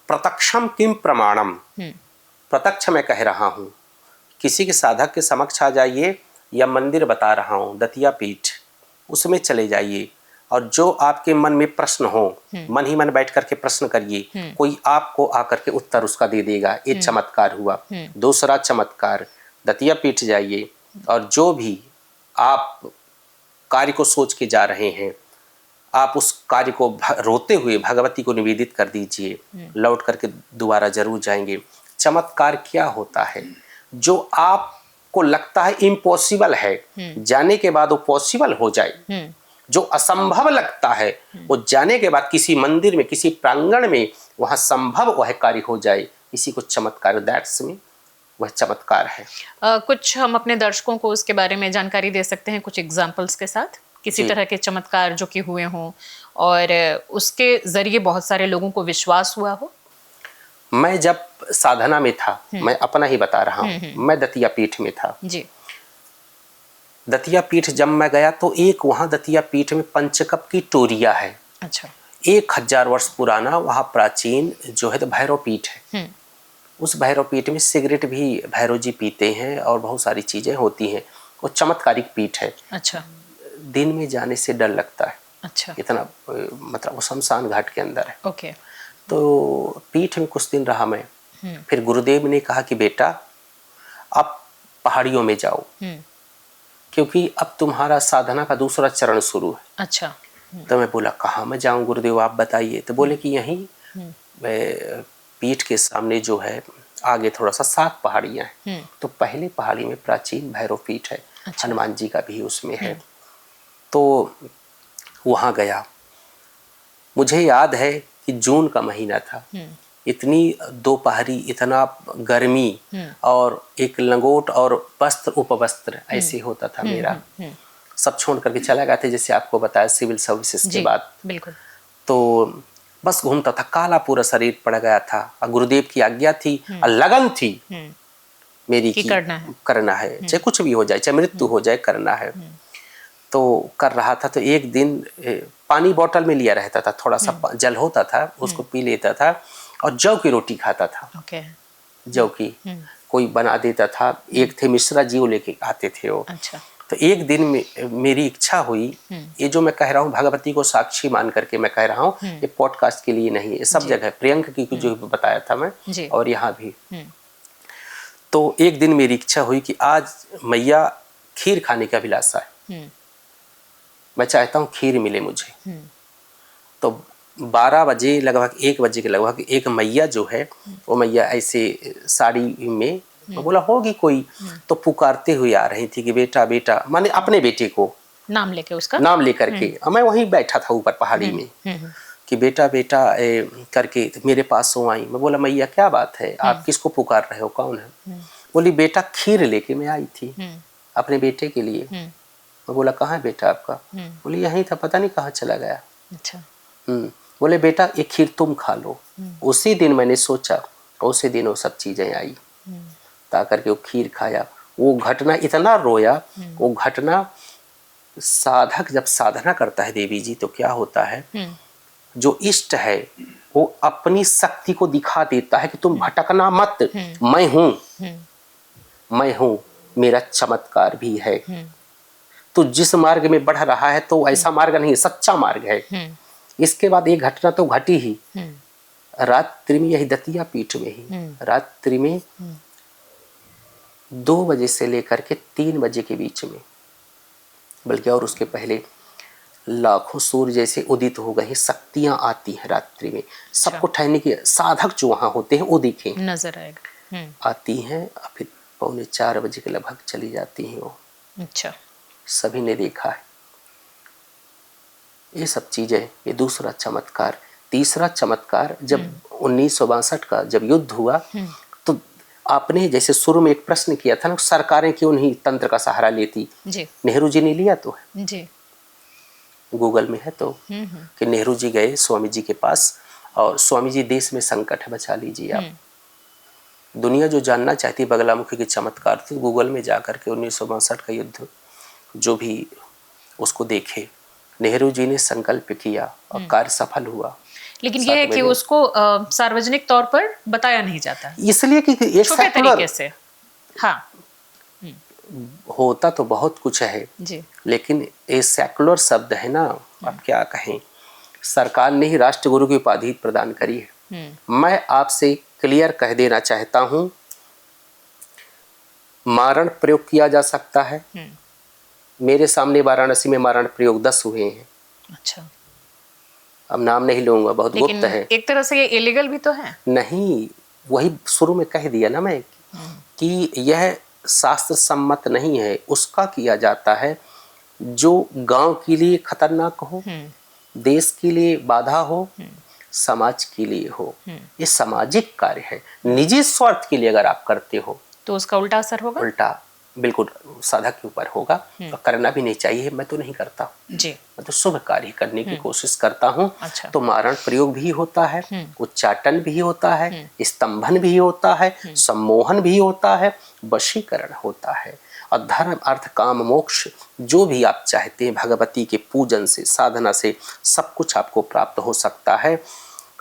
प्रत्यक्षम किम प्रमाणम। प्रत्यक्ष मैं कह रहा हूँ, किसी के साधक के समक्ष आ जाइए, या मंदिर बता रहा हूँ दतिया पीठ, उसमें चले जाइए, और जो आपके मन में प्रश्न हो, मन ही मन बैठ करके प्रश्न करिए, कोई आपको आकर के उत्तर उसका दे देगा। ये चमत्कार हुआ। दूसरा चमत्कार, दतिया पीठ जाइए, और जो भी आप कार्य को सोच के जा रहे हैं, आप उस कार्य को रोते हुए भगवती को निवेदित कर दीजिए, लौट करके दोबारा जरूर जाएंगे। चमत्कार क्या होता है? जो आपको लगता है इम्पॉसिबल है, जाने के बाद वो पॉसिबल हो जाए। जो असंभव लगता है, वो जाने के बाद किसी मंदिर में, किसी प्रांगण में वहां संभव वह कार्य हो जाए। इसी को चमत्कार, दैट्स में वह चमत्कार है। कुछ हम अपने दर्शकों को उसके बारे में जानकारी दे सकते हैं कुछ एग्जाम्पल्स के साथ, किसी तरह के चमत्कार जो कि हुए हों और उसके जरिए बहुत सारे लोगों को विश्वास हुआ हो? मैं जब साधना में था, मैं अपना ही बता रहा हूँ, मैं दतिया पीठ में था जी। दतिया पीठ जब मैं गया तो एक वहाँ दतिया पीठ में पंचकप की टोरिया है। अच्छा। 1000 वर्ष पुराना वहाँ प्राचीन जो है तो भैरव पीठ है। उस भैरव पीठ में सिगरेट भी भैरव जी पीते हैं और बहुत सारी चीजें होती हैं। वो चमत्कारिक पीठ है। अच्छा। दिन में जाने से डर लगता है। अच्छा। इतना मतलब वो शमशान घाट के अंदर है। ओके। तो पीठ में कुछ दिन रहा मैं। फिर गुरुदेव ने कहा कि बेटा अब पहाड़ियों में जाओ, क्योंकि अब तुम्हारा साधना का दूसरा चरण शुरू है। अच्छा। तो मैं बोला कहाँ मैं जाऊं गुरुदेव, आप बताइए। तो बोले कि यहीं पीठ के सामने जो है आगे थोड़ा सा 7 पहाड़ियां हैं। तो पहले पहाड़ी में प्राचीन भैरव पीठ है। अच्छा। हनुमान जी का भी उसमें है। तो वहाँ गया। मुझे याद है कि जून का महीना था। इतनी दोपहरी, इतना गर्मी, और एक लंगोट और वस्त्र उपवस्त्र ऐसे होता था मेरा। सब छोड़ करके चला गया था, जैसे आपको बताया सिविल सर्विसेज के बाद। बिल्कुल। तो बस घूमता था, काला पूरा शरीर पड़ गया था। और गुरुदेव की आज्ञा थी और लगन थी मेरी की करना है, चाहे कुछ भी हो जाए, चाहे मृत्यु हो जाए, करना है। तो कर रहा था। तो एक दिन पानी बोतल में लिया रहता था, थोड़ा सा जल होता था, उसको पी लेता था, और जौ की रोटी खाता था। जौ की कोई बना देता था। एक थे मिश्रा जी, वो लेके आते थे वो। अच्छा। तो एक दिन मेरी इच्छा हुई, ये जो मैं कह रहा हूँ भगवती को साक्षी मान करके मैं कह रहा हूँ, ये पॉडकास्ट के लिए नहीं, ये सब जगह प्रियंक की जो बताया था मैं, और यहाँ भी। तो एक दिन मेरी इच्छा हुई कि आज मैया खीर खाने का अभिलाषा है, मैं चाहता हूँ खीर मिले मुझे। तो 12 बजे लगभग 1 बजे के लगभग एक मैया जो है, वो मैया ऐसे साड़ी में, मैं बोला होगी कोई, तो पुकारते हुए आ रही थी कि बेटा बेटा, माने अपने बेटे को नाम लेके, उसका नाम लेकर के। मैं वहीं बैठा था ऊपर पहाड़ी में, कि बेटा बेटा करके मेरे पास वो आई। मैं बोला मैया क्या बात है, आप किसको पुकार रहे हो, कौन है? बोली बेटा खीर लेके मैं आई थी अपने बेटे के लिए। मैं बोला कहाँ है बेटा आपका? बोले यहीं था, पता नहीं कहाँ चला गया। अच्छा। बोले बेटा ये खीर तुम खा लो। उसी दिन मैंने सोचा, उसी दिन वो सब चीजें आई, ता करके वो खीर खाया। वो घटना इतना रोया, वो घटना, साधक जब साधना करता है देवी जी, तो क्या होता है, जो इष्ट है वो अपनी शक्ति को दिखा देता है कि तुम भटकना मत, मैं हूं, मेरा चमत्कार भी है। तो जिस मार्ग में बढ़ रहा है तो ऐसा मार्ग नहीं, सच्चा मार्ग है। इसके बाद ये घटना तो घटी ही रात्रि में, यही दतिया पीठ में ही रात्रि में 2 बजे से लेकर के 3 बजे के बीच में, बल्कि और उसके पहले लाखों सूर्य जैसे उदित हो गए, शक्तियां आती हैं रात्रि में। सबको ठहरने की, साधक जो वहां होते हैं वो दिखे नजर आएगा, आती हैं, फिर 3:45 बजे के लगभग चली जाती हैं वो। अच्छा। सभी ने देखा है ये सब चीजें। ये दूसरा चमत्कार। तीसरा चमत्कार, जब 1962 का जब युद्ध हुआ, तो आपने जैसे शुरू में एक प्रश्न किया था ना, सरकारें क्यों नहीं तंत्र का सहारा लेती? जी नेहरू जी ने लिया तो है, जी। गूगल में है तो, कि नेहरू जी गए स्वामी जी के पास और स्वामी जी देश में संकट है, बचा लीजिए आप। दुनिया जो जानना चाहती बगलामुखी के चमत्कार थे, गूगल में जाकर के 1962 का युद्ध जो भी उसको देखे। नेहरू जी ने संकल्प किया और कार्य सफल हुआ। लेकिन यह है कि उसको सार्वजनिक तौर पर बताया नहीं जाता, इसलिए कि एक छोटे तरीके से। हाँ होता तो बहुत कुछ है जी, लेकिन ये सेकुलर शब्द है ना, आप क्या कहें। सरकार ने ही राष्ट्रगुरु की उपाधि प्रदान करी है। मैं आपसे क्लियर कह देना चाहता हूं, मारण प्रयोग किया जा सकता है। मेरे सामने वाराणसी में मारण प्रयोग 10 हुए हैं। अच्छा, अब नाम नहीं लूंगा, बहुत गुप्त है। एक तरह से ये इलीगल भी तो है। नहीं, वही शुरू में कह दिया ना मैं कि यह शास्त्र सम्मत नहीं है। उसका किया जाता है जो गांव के लिए खतरनाक हो, देश के लिए बाधा हो, समाज के लिए हो। ये सामाजिक कार्य है। निजी स्वार्थ के लिए अगर आप करते हो तो उसका उल्टा असर होगा। उल्टा बिल्कुल साधक के ऊपर होगा और करना भी नहीं चाहिए। मैं तो नहीं करता जी, मैं तो शुभ कार्य करने की कोशिश करता हूँ। अच्छा। तो मारण प्रयोग भी होता है, उच्चाटन भी होता है, स्तंभन भी होता है, सम्मोहन भी होता है, वशीकरण होता है। और धर्म अर्थ काम मोक्ष जो भी आप चाहते हैं भगवती के पूजन से, साधना से सब कुछ आपको प्राप्त हो सकता है।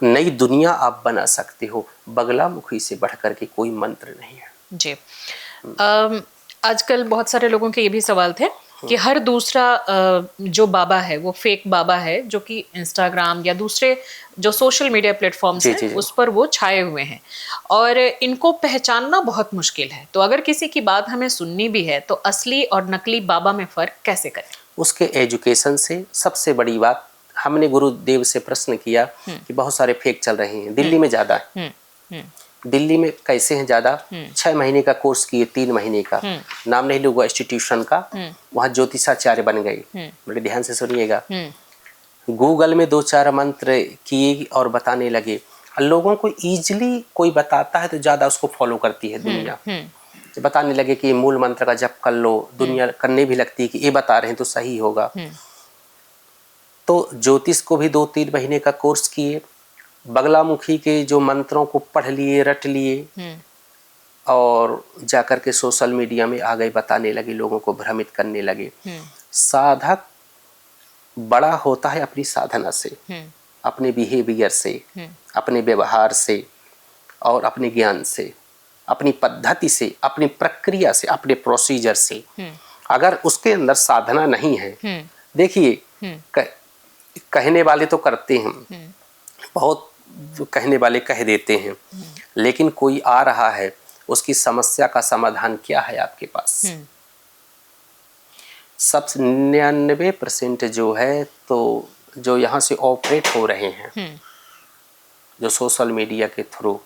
नई दुनिया आप बना सकते हो। बगलामुखी से बढ़कर के कोई मंत्र नहीं है जी। आजकल बहुत सारे लोगों के ये भी सवाल थे कि हर दूसरा जो बाबा है वो फेक बाबा है, जो कि इंस्टाग्राम या दूसरे जो सोशल मीडिया प्लेटफॉर्म्स हैं उस पर वो छाए हुए हैं और इनको पहचानना बहुत मुश्किल है। तो अगर किसी की बात हमें सुननी भी है तो असली और नकली बाबा में फ़र्क कैसे करें? उसके एजुकेशन से। सबसे बड़ी बात, हमने गुरुदेव से प्रश्न किया कि बहुत सारे फेक चल रहे हैं, दिल्ली में ज़्यादा है। दिल्ली में कैसे हैं ज़्यादा? 6 महीने का कोर्स किए, 3 महीने का, नाम नहीं लूंगा इंस्टीट्यूशन का, वहाँ ज्योतिषाचार्य बन गए। बड़े ध्यान से सुनिएगा। गूगल में 2-4 मंत्र किए और बताने लगे। लोगों को इजीली कोई बताता है तो ज़्यादा उसको फॉलो करती है दुनिया। बताने लगे कि मूल मंत्र का जप कर लो, दुनिया करने भी लगती है कि ये बता रहे हैं तो सही होगा। तो ज्योतिष को भी 2-3 महीने का कोर्स किए, बगलामुखी के जो मंत्रों को पढ़ लिए, रट लिए और जाकर के सोशल मीडिया में आ गए, बताने लगे, लोगों को भ्रमित करने लगे। साधक बड़ा होता है अपनी साधना से, अपने बिहेवियर से, अपने व्यवहार से और अपने ज्ञान से, अपनी पद्धति से, अपनी प्रक्रिया से, अपने प्रोसीजर से। अगर उसके अंदर साधना नहीं है, देखिए कहने वाले तो करते हैं, बहुत कहने वाले कह देते हैं, लेकिन कोई आ रहा है, उसकी समस्या का समाधान क्या है आपके पास? सब 99% जो है तो जो यहाँ से ऑपरेट हो रहे हैं, जो सोशल मीडिया के थ्रू,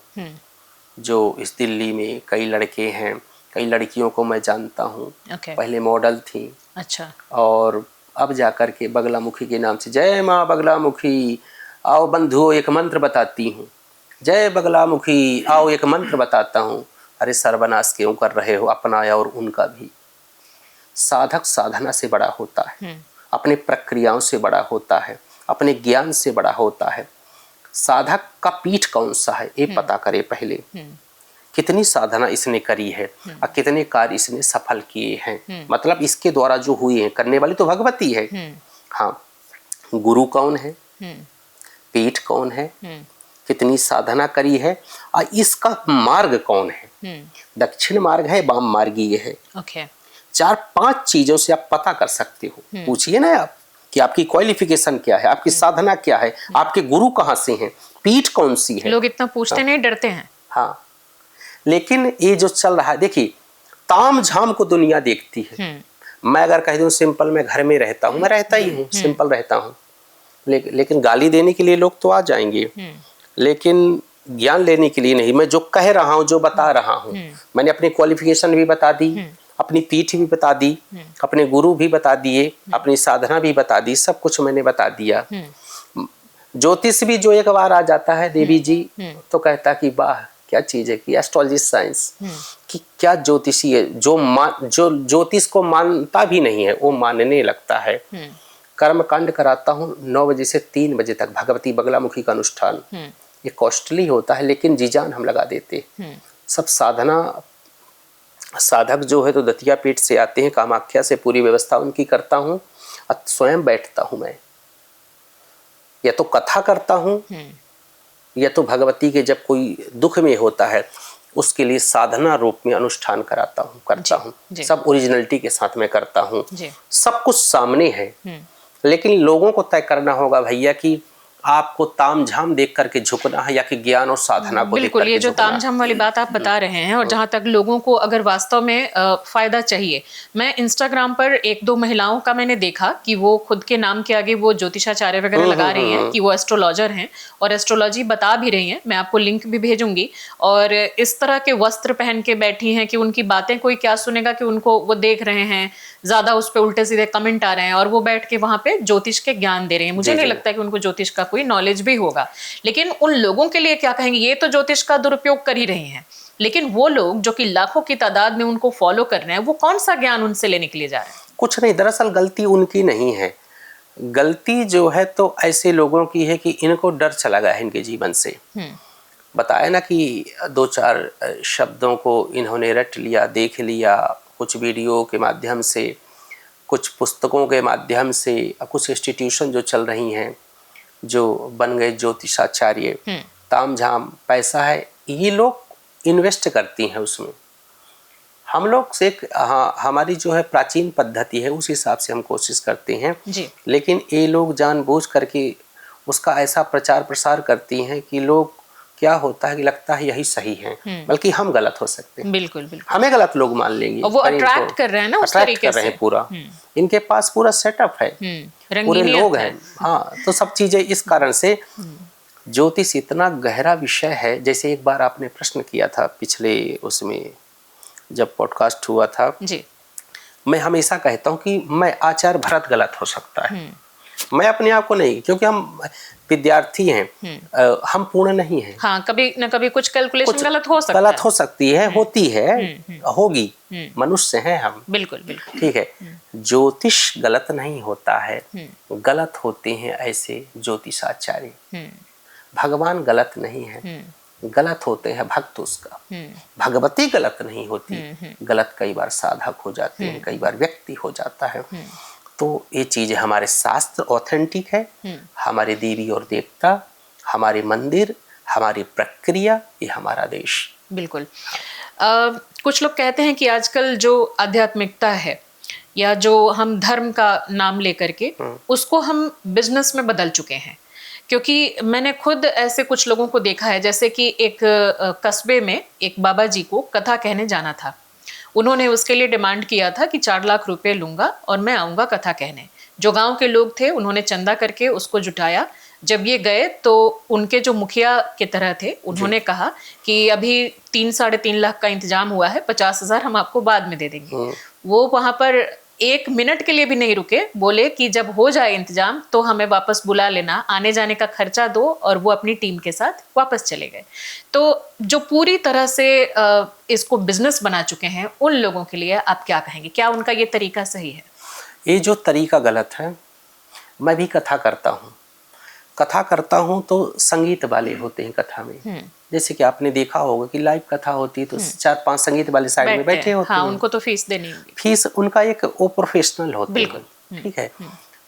जो इस दिल्ली में कई लड़के हैं, कई लड़कियों को मैं जानता हूँ। पहले मॉडल थी, अच्छा, और अब जाकर के बगलामुखी के नाम से, जय माँ बगलामुखी, आओ बंधुओं एक मंत्र बताती हूँ, जय बगलामुखी आओ एक मंत्र बताता हूँ। अरे सर्वनाश क्यों कर रहे हो अपना और उनका भी? साधक साधना से बड़ा होता है, अपने प्रक्रियाओं से बड़ा होता है, अपने ज्ञान से बड़ा होता है। साधक का पीठ कौन सा है ये पता करे पहले, कितनी साधना इसने करी है और कितने कार्य इसने सफल किए हैं। मतलब इसके द्वारा जो हुए हैं, करने वाली तो भगवती है। हाँ, गुरु कौन है, पीठ कौन है, कितनी साधना करी है और इसका मार्ग कौन है, दक्षिण मार्ग है, वाम मार्गीय है। 4-5 चीजों से आप पता कर सकते हो। पूछिए ना आप कि आपकी क्वालिफिकेशन क्या है, आपकी साधना क्या है, आपके गुरु कहाँ से हैं, पीठ कौन सी है। लोग इतना पूछते नहीं, डरते हैं। हाँ, लेकिन ये जो चल रहा है, देखिए ताम झाम को दुनिया देखती है। मैं अगर कह दूं सिंपल, मैं घर में रहता हूँ, मैं रहता ही हूँ, सिंपल रहता हूँ, लेकिन गाली देने के लिए लोग तो आ जाएंगे, लेकिन ज्ञान लेने के लिए नहीं। मैं जो कह रहा हूँ, जो बता रहा हूँ, मैंने अपनी क्वालिफिकेशन भी बता दी, अपनी पीठ भी बता दी, अपने गुरु भी बता दिए, अपनी साधना भी बता दी, सब कुछ मैंने बता दिया। ज्योतिष भी जो एक बार आ जाता है देवी जी, तो कहता कि वाह क्या चीज है कि एस्ट्रोलॉजी साइंस, कि क्या ज्योतिषी है जो ज्योतिष को मानता भी नहीं है वो मानने लगता है। कर्म कांड कराता हूँ 9 बजे से 3 बजे तक, भगवती बगलामुखी का अनुष्ठान। ये कॉस्टली होता है लेकिन जी जान हम लगा देते। सब साधक जो है तो दतिया पीठ से आते हैं, कामाख्या से पूरी व्यवस्था उनकी करता हूँ, स्वयं बैठता हूँ मैं, या तो कथा करता हूँ या तो भगवती के जब कोई दुख में होता है उसके लिए साधना रूप में अनुष्ठान करता हूँ। सब ओरिजिनलिटी के साथ में करता हूँ, सब कुछ सामने है। लेकिन लोगों को तय करना होगा भैया कि आपको तामझाम देख करके झुकना है या कि ज्ञान और साधना को देख करके। ये जो तामझाम वाली बात आप बता रहे हैं, और जहां तक लोगों को अगर वास्तव में फायदा चाहिए, मैं इंस्टाग्राम पर 1-2 महिलाओं का मैंने देखा कि वो खुद के नाम के आगे वो ज्योतिषाचार्य वगैरह लगा रही हैं कि वो एस्ट्रोलॉजर हैं और एस्ट्रोलॉजी बता भी रही हैं। मैं आपको लिंक भी भेजूंगी। और इस तरह के वस्त्र पहन के बैठी हैं कि उनकी बातें कोई क्या सुनेगा, कि उनको वो देख रहे हैं, ज्यादा उस पर उल्टे सीधे कमेंट आ रहे हैं और वो बैठ के वहां पे ज्योतिष के ज्ञान दे रहे हैं। मुझे नहीं लगता कि उनको ज्योतिष का कोई नॉलेज भी होगा। लेकिन उन लोगों के लिए क्या कहेंगे, ये तो ज्योतिष का दुरुपयोग कर ही रहे हैं, लेकिन वो लोग जो कि लाखों की तादाद में उनको फॉलो कर रहे हैं, वो कौन सा ज्ञान उनसे लेने के लिए जा रहे हैं? कुछ नहीं, दरअसल गलती उनकी नहीं है। गलती जो है तो ऐसे लोगों की है कि इनको डर चला गया है इनके जीवन से। बताया ना कि 2-4 शब्दों को इन्होंने रट लिया, देख लिया, कुछ वीडियो के माध्यम से, कुछ पुस्तकों के माध्यम से, कुछ इंस्टीट्यूशन जो चल रही हैं जो बन गए ज्योतिषाचार्य, तामझाम, पैसा है, ये लोग इन्वेस्ट करती हैं उसमें। हम लोग से हमारी जो है प्राचीन पद्धति है उस हिसाब से हम कोशिश करते हैं जी। लेकिन ये लोग जानबूझ करके उसका ऐसा प्रचार प्रसार करती हैं कि लोग क्या होता है कि लगता है यही सही है, बल्कि हम गलत हो सकते हैं। बिल्कुल बिल्कुल, हमें गलत लोग मान लेंगे। और वो अट्रैक्ट कर रहे हैं ना, उस तरीके से पूरा इनके पास पूरा सेटअप है, पूरे लोग हैं। हाँ, तो सब चीजें इस कारण से ज्योतिष इतना गहरा विषय है। जैसे एक बार आपने प्रश्न किया था पिछले उसमें जब पॉडकास्ट हुआ था जी, मैं हमेशा कहता हूँ कि मैं आचार्य भरत गलत हो सकता है, मैं अपने आप को नहीं, क्योंकि हम विद्यार्थी हैं, हम पूर्ण नहीं हैं। हाँ, कभी न कभी कुछ कैलकुलेशन गलत हो सकती है, होती है, होगी, मनुष्य हैं हम। बिल्कुल बिल्कुल, ठीक है। ज्योतिष गलत नहीं होता है, गलत होते हैं ऐसे ज्योतिषाचार्य। भगवान गलत नहीं है, गलत होते हैं भक्त उसका। भगवती गलत नहीं होती, गलत कई बार साधक हो जाते हैं, कई बार व्यक्ति हो जाता है। तो ये चीज़ हमारे शास्त्र ऑथेंटिक है, हमारे देवी और देवता, हमारे मंदिर, हमारी प्रक्रिया, ये हमारा देश। बिल्कुल। कुछ लोग कहते हैं कि आजकल जो आध्यात्मिकता है या जो हम धर्म का नाम लेकर के उसको हम बिजनेस में बदल चुके हैं, क्योंकि मैंने खुद ऐसे कुछ लोगों को देखा है। जैसे कि एक कस्बे में एक बाबा जी को कथा कहने जाना था। उन्होंने उसके लिए डिमांड किया था कि 4 लाख रुपए लूंगा और मैं आऊँगा कथा कहने। जो गांव के लोग थे उन्होंने चंदा करके उसको जुटाया। जब ये गए तो उनके जो मुखिया के तरह थे, उन्होंने कहा कि अभी 3-3.5 लाख का इंतजाम हुआ है, 50,000 हम आपको बाद में दे देंगे। वो वहाँ पर 1 मिनट के लिए भी नहीं रुके, बोले कि जब हो जाए इंतजाम तो हमें वापस बुला लेना, आने जाने का खर्चा दो, और वो अपनी टीम के साथ वापस चले गए। तो जो पूरी तरह से इसको बिजनेस बना चुके हैं, उन लोगों के लिए आप क्या कहेंगे? क्या उनका ये तरीका सही है? ये जो तरीका गलत है। मैं भी कथा करता हूँ तो संगीत वाले होते हैं कथा में। जैसे कि आपने देखा होगा कि लाइव कथा होती है तो 4-5 संगीत वाले साइड में बैठे होते हैं। उनको तो फीस देनी होगी। फीस उनका एक वो प्रोफेशनल होते हैं, ठीक है।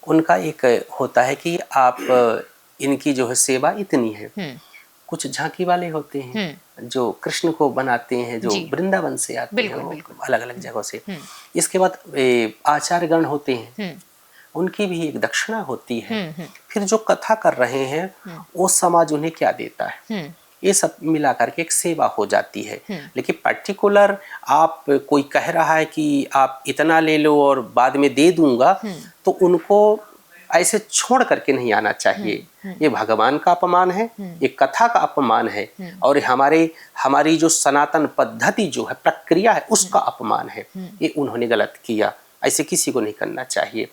उनका एक होता है कि आप इनकी जो है सेवा इतनी है। कुछ झांकी वाले होते हैं जो कृष्ण को बनाते हैं, जो वृंदावन से आते हैं, अलग अलग जगहों से। इसके बाद आचार्यगण होते हैं, उनकी भी एक दक्षिणा होती है। फिर जो कथा कर रहे हैं वो समाज उन्हें क्या देता है, ये सब मिला करके एक सेवा हो जाती है। लेकिन पर्टिकुलर आप कोई कह रहा है कि आप इतना ले लो और बाद में दे दूंगा, तो उनको ऐसे छोड़ करके नहीं आना चाहिए। ये भगवान का अपमान है, ये कथा का अपमान है, और हमारी जो सनातन पद्धति जो है, प्रक्रिया है, उसका अपमान है। ये उन्होंने गलत किया, ऐसे किसी को नहीं करना चाहिए।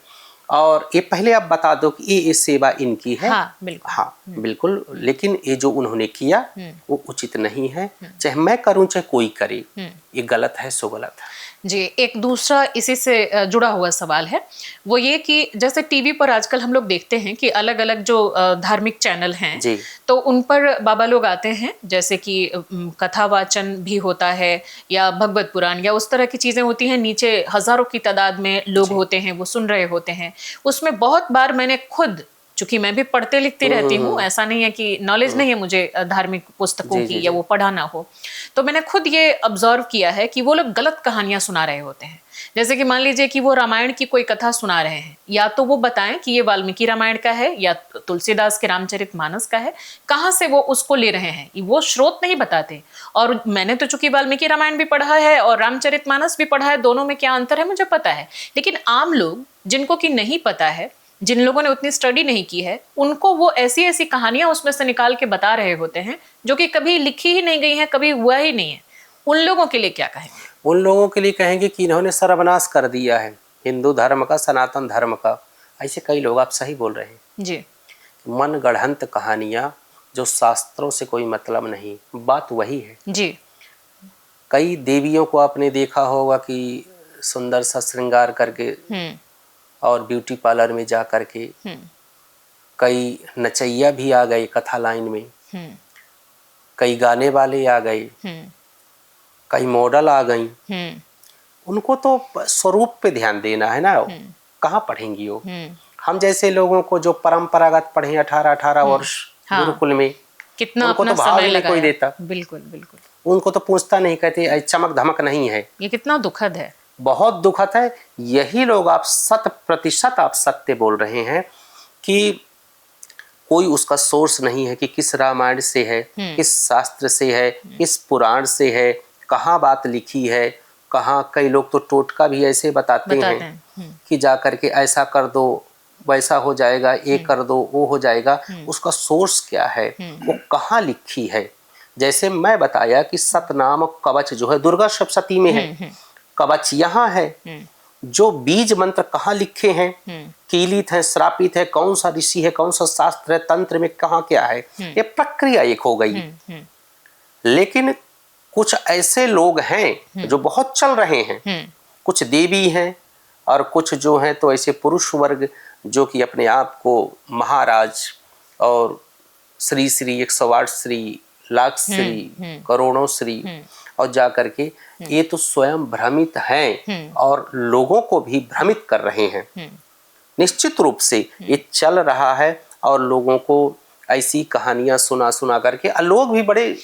और ये पहले आप बता दो कि ये सेवा इनकी है। हाँ बिल्कुल। हाँ बिल्कुल, लेकिन ये जो उन्होंने किया वो उचित नहीं है। चाहे मैं करूं चाहे कोई करे, ये गलत है, सो गलत है। जी, एक दूसरा इसी से जुड़ा हुआ सवाल है, वो ये कि जैसे टीवी पर आजकल हम लोग देखते हैं कि अलग अलग जो धार्मिक चैनल हैं जी। तो उन पर बाबा लोग आते हैं, जैसे कि कथा वाचन भी होता है या भगवत पुराण या उस तरह की चीजें होती हैं, नीचे हजारों की तादाद में लोग होते हैं, वो सुन रहे होते हैं। उसमें बहुत बार मैंने खुद, चूंकि मैं भी पढ़ते लिखती रहती हूँ, ऐसा नहीं है कि नॉलेज नहीं है मुझे धार्मिक पुस्तकों की या वो पढ़ा ना हो, तो मैंने खुद ये ऑब्जर्व किया है कि वो लोग गलत कहानियां सुना रहे होते हैं। जैसे कि मान लीजिए कि वो रामायण की कोई कथा सुना रहे हैं, या तो वो बताएं कि ये वाल्मीकि रामायण का है या तुलसीदास के रामचरितमानस का है, कहाँ से वो उसको ले रहे हैं वो स्रोत नहीं बताते। और मैंने तो चूंकि वाल्मीकि रामायण भी पढ़ा है और रामचरितमानस भी पढ़ा है, दोनों में क्या अंतर है मुझे पता है। लेकिन आम लोग जिनको कि नहीं पता है, जिन लोगों ने उतनी स्टडी नहीं की है, उनको वो ऐसी ऐसी कहानियां उसमें से निकाल के बता रहे होते हैं जो कि कभी लिखी ही नहीं गई हैं, कभी हुआ ही नहीं है। उन लोगों के लिए क्या कहेंगे? उन लोगों के लिए कहेंगे कि इन्होंने सर्वनाश कर दिया है हिंदू धर्म का, सनातन धर्म का। ऐसे कई लोग, आप सही बोल रहे हैं जी। मन गढ़ंत कहानियां जो शास्त्रों से कोई मतलब नहीं, बात वही है जी। कई देवियों को आपने देखा होगा कि सुंदर सा श्रृंगार करके और ब्यूटी पार्लर में जा करके कई नचैया भी आ गए कथा लाइन में, कई गाने वाले आ गए, कई मॉडल आ गई। उनको तो स्वरूप पे ध्यान देना है ना, कहाँ पढ़ेंगी वो। हम जैसे लोगों को जो परंपरागत पढ़े 18-18 वर्ष गुरुकुल में, कितना उनको अपना तो भाव समय नहीं कोई लगाया। देता। बिल्कुल बिल्कुल। उनको तो पूछता नहीं, कहते चमक धमक नहीं है। ये कितना दुखद है। बहुत दुखद है। यही लोग, आप 100% आप सत्य बोल रहे हैं कि कोई उसका सोर्स नहीं है कि किस रामायण से है, किस शास्त्र से है, किस पुराण से है, कहाँ बात लिखी है, कहाँ। कई लोग तो टोटका भी ऐसे बताते हैं कि जा करके ऐसा कर दो, वैसा हो जाएगा, ये कर दो, वो हो जाएगा। उसका सोर्स क्या है, वो कहाँ लिखी है। जैसे मैं बताया कि सतनाम कवच जो है दुर्गा सप्तशती में है, कवच यहाँ है। जो बीज मंत्र कहाँ लिखे हैं, कीलित है, श्रापित है, कौन सा ऋषि है, कौन सा शास्त्र है, तंत्र में कहाँ क्या है, ये प्रक्रिया एक हो गई। लेकिन कुछ ऐसे लोग हैं जो बहुत चल रहे हैं, कुछ देवी हैं और कुछ जो हैं तो ऐसे पुरुष वर्ग जो कि अपने आप को महाराज और श्री श्री 108 श्री लाख श्री करोड़ों श्री और जा करके ये तो स्वयं भ्रमित हैं और लोगों को भी भ्रमित कर रहे हैं। निश्चित रूप से ये चल रहा है और लोगों को ऐसी कहानियां सुना सुना करके लोग भी बड़े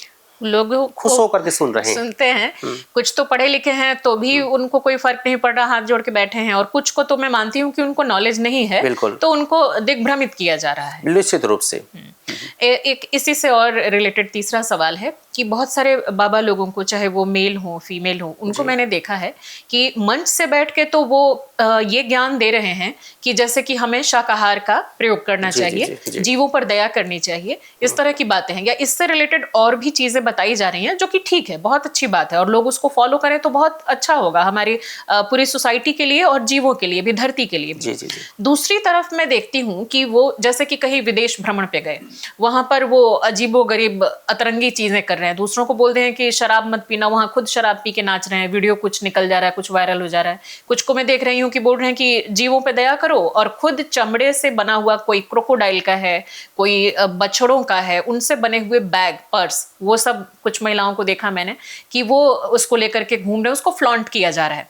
लोग खुश होकर के सुन रहे हैं, सुनते हैं। कुछ तो पढ़े लिखे हैं तो भी उनको कोई फर्क नहीं पड़ रहा, हाथ जोड़ के बैठे हैं, और कुछ को तो मैं मानती हूँ कि उनको नॉलेज नहीं है, बिल्कुल, तो उनको दिग्भ्रमित किया जा रहा है। निश्चित रूप से। एक इसी से और रिलेटेड तीसरा सवाल है कि बहुत सारे बाबा लोगों को, चाहे वो मेल हो फीमेल हो, उनको मैंने देखा है कि मंच से बैठ के तो वो ये ज्ञान दे रहे हैं कि जैसे कि हमें शाकाहार का प्रयोग करना चाहिए, जीवों पर दया करनी चाहिए, इस तरह की बातें हैं, या इससे रिलेटेड और भी चीजें बताई जा रही हैं जो कि ठीक है, बहुत अच्छी बात है, और लोग उसको फॉलो करें तो बहुत अच्छा होगा हमारी पूरी सोसाइटी के लिए और जीवों के लिए भी, धरती के लिए भी। दूसरी तरफ मैं देखती हूँ कि वो जैसे कि कहीं विदेश भ्रमण पे गए, वहां पर वो अजीबो गरीब अतरंगी चीजें कर रहे हैं, दूसरों को बोलते हैं कि शराब मत पीना, वहां खुद शराब पी के नाच रहे हैं, वीडियो कुछ निकल जा रहा है, कुछ वायरल हो जा रहा है। कुछ को मैं देख रही हूँ कि बोल रहे हैं कि जीवों पे दया करो, और खुद चमड़े से बना हुआ कोई क्रोकोडाइल का है, कोई बछड़ों का है, उनसे बने हुए बैग, पर्स, वो सब कुछ महिलाओं को देखा मैंने कि वो उसको लेकर के घूम रहे हैं, उसको फ्लॉन्ट किया जा रहा है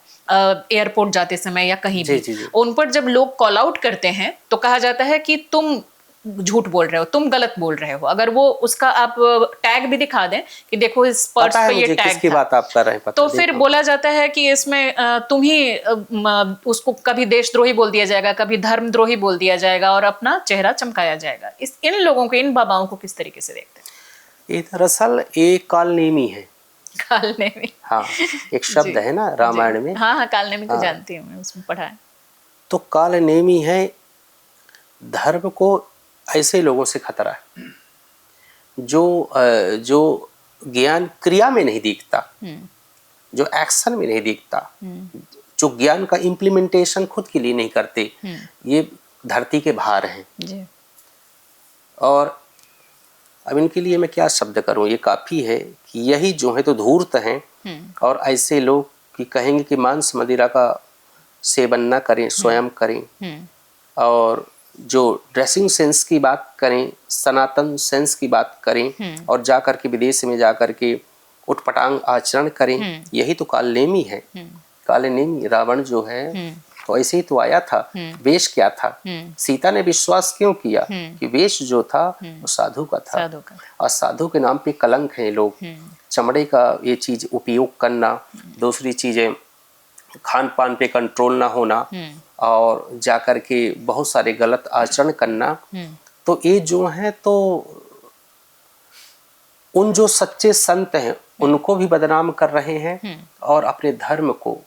एयरपोर्ट जाते समय या कहीं भी। उन पर जब लोग कॉल आउट करते हैं तो कहा जाता है कि तुम झूठ बोल रहे हो, तुम गलत बोल रहे हो। अगर वो उसका आप टैग भी दिखा दें कि देखो इस पर्स पे ये टैग किसकी बात आप कर रहे हैं, तो फिर बोला जाता है कि इसमें तुम ही उसको कभी देशद्रोही बोल दिया जाएगा, कभी धर्मद्रोही बोल दिया जाएगा और अपना चेहरा चमकाया जाएगा। इन लोगों को, इन बाबाओं को किस तरीके से देखते हैं? ये दरअसल एक कालनेमी है। कालनेमी, हाँ, एक शब्द है ना रामायण में। हाँ हाँ, कालनेमी को जानती हूँ मैं, उसमें पढ़ा है। तो कालनेमी है, धर्म को ऐसे लोगों से खतरा है जो ज्ञान क्रिया में नहीं दिखता, जो एक्शन में नहीं दिखता, जो ज्ञान का इम्प्लीमेंटेशन खुद के लिए नहीं करते, ये धरती के भार हैं जी। और अब इनके लिए मैं क्या शब्द करूं, ये काफ़ी है कि यही जो है तो धूर्त हैं और ऐसे लोग कि कहेंगे कि मांस मदिरा का सेवन न करें, स्वयं करें, और जो ड्रेसिंग सेंस की बात करें, सनातन सेंस की बात करें और जा कर के विदेश में जा कर के उटपटांग आचरण करें, यही तो कालनेमी है। कालनेमी रावण जो है तो ऐसे ही तो आया था। वेश क्या था? सीता ने विश्वास क्यों किया कि वेश जो था वो साधु का था, और साधु के नाम पे कलंक है लोग। चमड़े का ये चीज उपयोग करना, दूसरी चीजें खान पान पे कंट्रोल ना होना और जाकर के बहुत सारे गलत आचरण करना, तो ये जो है तो उन जो सच्चे संत हैं उनको भी बदनाम कर रहे हैं और अपने धर्म को,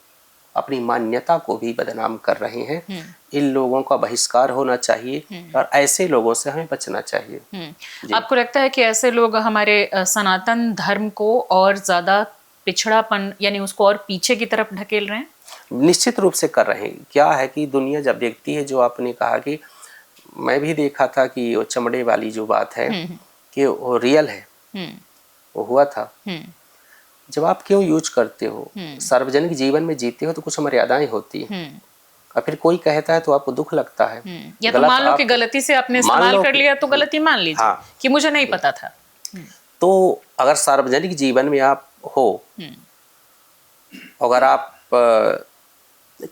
अपनी मान्यता को भी बदनाम कर रहे हैं। इन लोगों का बहिष्कार होना चाहिए और ऐसे लोगों से हमें बचना चाहिए। आपको लगता है कि ऐसे लोग हमारे सनातन धर्म को और ज्यादा पिछड़ापन यानी उसको और पीछे की तरफ ढकेल रहे हैं? निश्चित रूप से कर रहे हैं। क्या है कि दुनिया जब देखती है, जो आपने कहा कि मैं भी देखा था कि वो चमड़े वाली जो बात है कि वो रियल है, वो हुआ था। जब आप क्यों यूज करते हो, सार्वजनिक जीवन में जीते हो तो कुछ मर्यादाएं होती हैं और फिर कोई कहता है तो आपको दुख लगता है। या तो मान लो कि गलती से आपने इस्तेमाल कर लिया तो गलती मान लीजिए। हाँ, कि मुझे नहीं पता था। तो अगर सार्वजनिक जीवन में आप हो, अगर आप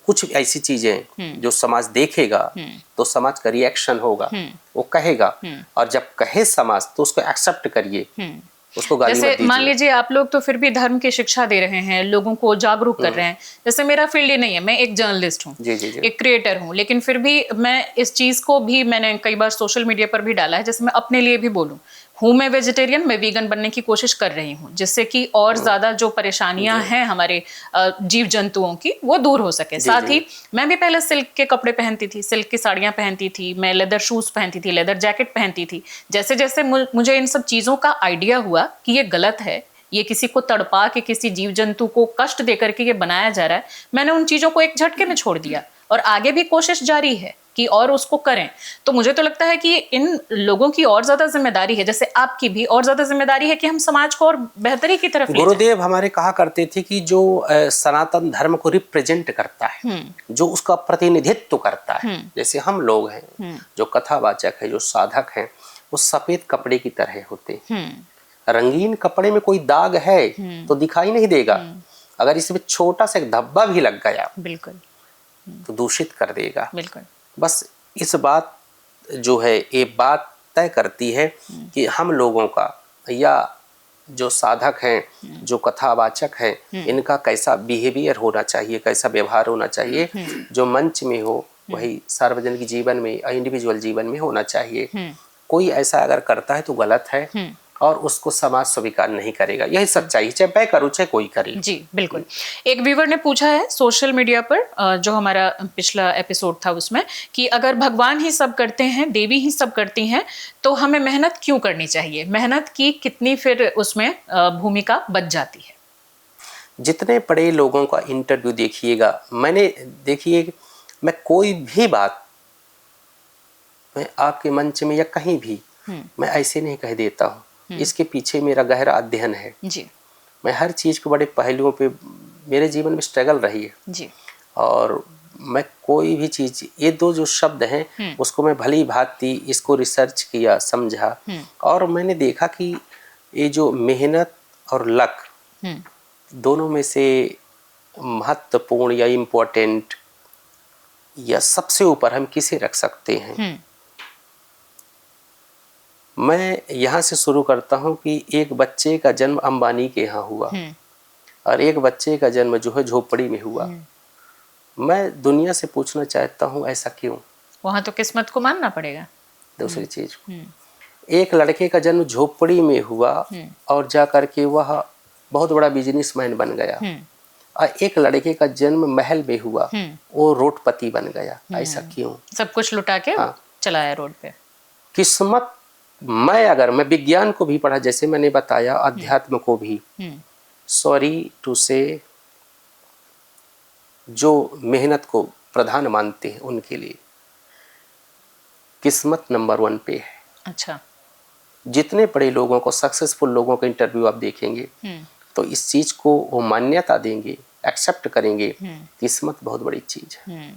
कुछ ऐसी चीजें जो समाज देखेगा तो समाज का रिएक्शन होगा, वो कहेगा, और जब कहे समाज तो उसको एक्सेप्ट करिए, उसको गाली मत दीजिए। जैसे मान लीजिए आप लोग तो फिर भी धर्म की शिक्षा दे रहे हैं, लोगों को जागरूक कर रहे हैं। जैसे मेरा फील्ड ये नहीं है, मैं एक जर्नलिस्ट हूँ, एक क्रिएटर हूँ, लेकिन फिर भी मैं इस चीज को भी मैंने कई बार सोशल मीडिया पर भी डाला है। जैसे मैं अपने लिए भी बोलूँ, हूँ मैं वेजिटेरियन, मैं वीगन बनने की कोशिश कर रही हूँ, जिससे कि और ज्यादा जो परेशानियां हैं हमारे जीव जंतुओं की वो दूर हो सके। साथ ही मैं भी पहले सिल्क के कपड़े पहनती थी, सिल्क की साड़ियां पहनती थी, मैं लेदर शूज पहनती थी, लेदर जैकेट पहनती थी। जैसे जैसे मुझे इन सब चीजों का आइडिया हुआ कि ये गलत है, ये किसी को तड़पा के किसी जीव जंतु को कष्ट देकर के ये बनाया जा रहा है, मैंने उन चीजों को एक झटके में छोड़ दिया और आगे भी कोशिश जारी है कि और उसको करें। तो मुझे तो लगता है कि इन लोगों की और ज्यादा जिम्मेदारी है, जैसे आपकी भी और ज्यादा जिम्मेदारी है कि हम समाज को और बेहतरी की तरफ ले जाएं। गुरुदेव हमारे कहा करते थे कि जो सनातन धर्म को रिप्रेजेंट करता है, जो उसका प्रतिनिधित्व करता है, जैसे हम लोग हैं जो कथावाचक है, जो साधक हैं, वो सफेद कपड़े की तरह होते हैं। रंगीन कपड़े में कोई दाग है तो दिखाई नहीं देगा, अगर इसमें छोटा सा एक धब्बा भी लग गया बिल्कुल तो दूषित कर देगा। बिल्कुल। बस इस बात जो है ये बात तय करती है कि हम लोगों का या जो साधक हैं, जो कथावाचक हैं, इनका कैसा बिहेवियर होना चाहिए, कैसा व्यवहार होना चाहिए, जो मंच में हो वही सार्वजनिक जीवन में, इंडिविजुअल जीवन में होना चाहिए। कोई ऐसा अगर करता है तो गलत है और उसको समाज स्वीकार नहीं करेगा, यही सच्चाई, चाहे मैं करूँ चाहे कोई करे। जी बिल्कुल। एक व्यूवर ने पूछा है सोशल मीडिया पर, जो हमारा पिछला एपिसोड था उसमें, कि अगर भगवान ही सब करते हैं, देवी ही सब करती हैं, तो हमें मेहनत क्यों करनी चाहिए? मेहनत की कितनी फिर उसमें भूमिका बच जाती है? जितने बड़े लोगों का इंटरव्यू देखिएगा, मैंने देखिए मैं कोई भी बात मैं आपके मंच में या कहीं भी मैं ऐसे नहीं कह देता हूँ, इसके पीछे मेरा गहरा अध्ययन है जी। मैं हर चीज के बड़े पहलुओं पे मेरे जीवन में स्ट्रगल रही है जी। और मैं कोई भी चीज, ये दो जो शब्द हैं उसको मैं भली भांति इसको रिसर्च किया, समझा, और मैंने देखा कि ये जो मेहनत और लक दोनों में से महत्वपूर्ण या इम्पोर्टेंट या सबसे ऊपर हम किसे रख सकते हैं? मैं यहाँ से शुरू करता हूँ कि एक बच्चे का जन्म अंबानी के यहाँ हुआ और एक बच्चे का जन्म जो है झोपड़ी में हुआ। मैं दुनिया से पूछना चाहता हूँ ऐसा क्यों? वहाँ तो किस्मत को मानना पड़ेगा। दूसरी चीज, एक लड़के का जन्म झोपड़ी में हुआ और जा करके वह बहुत बड़ा बिजनेसमैन बन गया, और एक लड़के का जन्म महल में हुआ, वो रोडपति बन गया। ऐसा क्यों? सब कुछ लुटा के चलाया रोड पे। किस्मत, मैं विज्ञान को भी पढ़ा, जैसे मैंने बताया, अध्यात्म को भी, सॉरी टू से जो मेहनत को प्रधान मानते हैं उनके लिए किस्मत नंबर 1 पे है। अच्छा। जितने बड़े लोगों को, सक्सेसफुल लोगों के इंटरव्यू आप देखेंगे तो इस चीज को वो मान्यता देंगे, एक्सेप्ट करेंगे। किस्मत बहुत बड़ी चीज है।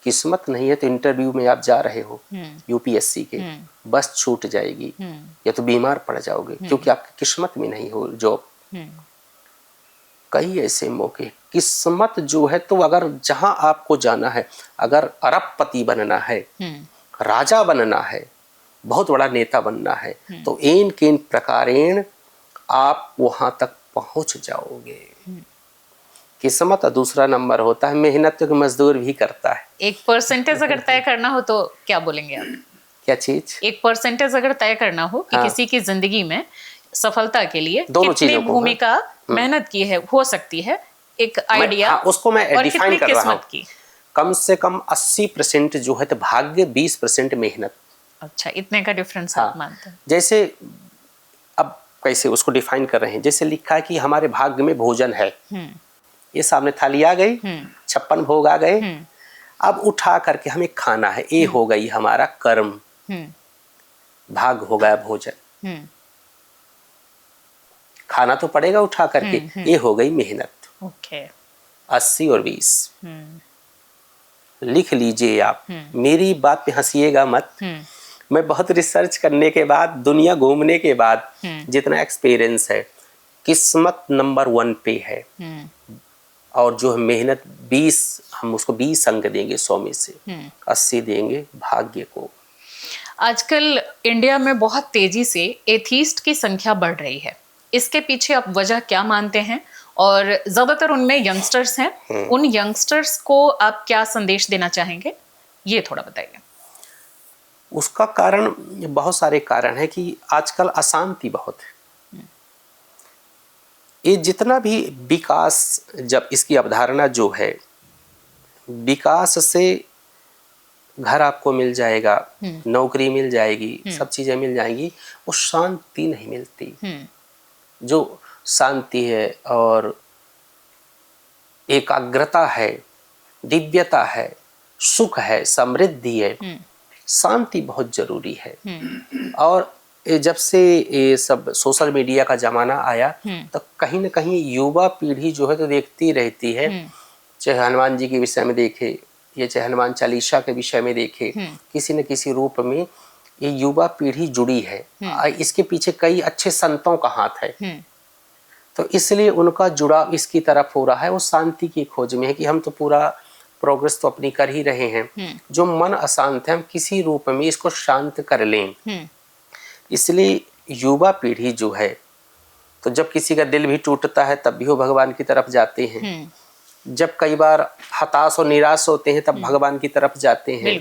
किस्मत नहीं है तो इंटरव्यू में आप जा रहे हो यूपीएससी के, बस छूट जाएगी या तो बीमार पड़ जाओगे क्योंकि आपकी किस्मत में नहीं हो जॉब। कई ऐसे मौके, किस्मत जो है तो अगर जहां आपको जाना है, अगर अरबपति बनना है, राजा बनना है, बहुत बड़ा नेता बनना है, तो इन किन प्रकारेण आप वहां तक पहुंच जाओगे। किस्मत दूसरा नंबर होता है, मेहनत तो मजदूर भी करता है। एक परसेंटेज अगर तय करना हो तो क्या बोलेंगे आप? क्या चीज? एक परसेंटेज अगर तय करना हो कि किसी की जिंदगी में सफलता के लिए दोनों कितनी भूमिका मेहनत की है हो सकती है, एक आइडिया, उसको मैं डिफाइन कर रहा हूँ। की कम से कम 80% जो है तो भाग्य, 20% मेहनत। अच्छा, इतने का डिफरेंस आप मानते हैं? जैसे अब कैसे उसको डिफाइन कर रहे हैं, जैसे लिखा है कि हमारे भाग्य में भोजन है, ये सामने थाली आ गई, 56 भोग आ गए, अब उठा करके हमें खाना है, ये हो गई हमारा कर्म, भाग हो गया भोजन। खाना तो पड़ेगा उठा करके, ये हो गई मेहनत। ओके। 80 और 20 लिख लीजिए आप। मेरी बात पे हंसिएगा मत। मैं बहुत रिसर्च करने के बाद, दुनिया घूमने के बाद जितना एक्सपीरियंस है, किस्मत नंबर 1 पे है और जो है मेहनत 20, हम उसको 20 अंक देंगे 100 में से, 80 देंगे भाग्य को। आजकल इंडिया में बहुत तेजी से एथीस्ट की संख्या बढ़ रही है, इसके पीछे आप वजह क्या मानते हैं? और ज्यादातर उनमें यंगस्टर्स हैं, उन यंगस्टर्स को आप क्या संदेश देना चाहेंगे, ये थोड़ा बताइए। उसका कारण, बहुत सारे कारण है कि आजकल अशांति बहुत है। ये जितना भी विकास, जब इसकी अवधारणा जो है, विकास से घर आपको मिल जाएगा, नौकरी मिल जाएगी, सब चीजें मिल जाएंगी, वो शांति नहीं मिलती। जो शांति है और एकाग्रता है, दिव्यता है, सुख है, समृद्धि है, शांति बहुत जरूरी है। और जब से ये सब सोशल मीडिया का जमाना आया तो कहीं ना कहीं युवा पीढ़ी जो है तो देखती रहती है, चाहे हनुमान जी के विषय में देखे या चाहे हनुमान चालीसा के विषय में देखे, किसी न किसी रूप में ये युवा पीढ़ी जुड़ी है। इसके पीछे कई अच्छे संतों का हाथ है, तो इसलिए उनका जुड़ाव इसकी तरफ हो रहा है। वो शांति की खोज में है कि हम तो पूरा प्रोग्रेस तो अपनी कर ही रहे हैं, जो मन अशांत है हम किसी रूप में इसको शांत कर लें। इसलिए युवा पीढ़ी जो है, तो जब किसी का दिल भी टूटता है तब भी वो भगवान की तरफ जाते हैं, जब कई बार हताश और निराश होते हैं तब भगवान की तरफ जाते हैं।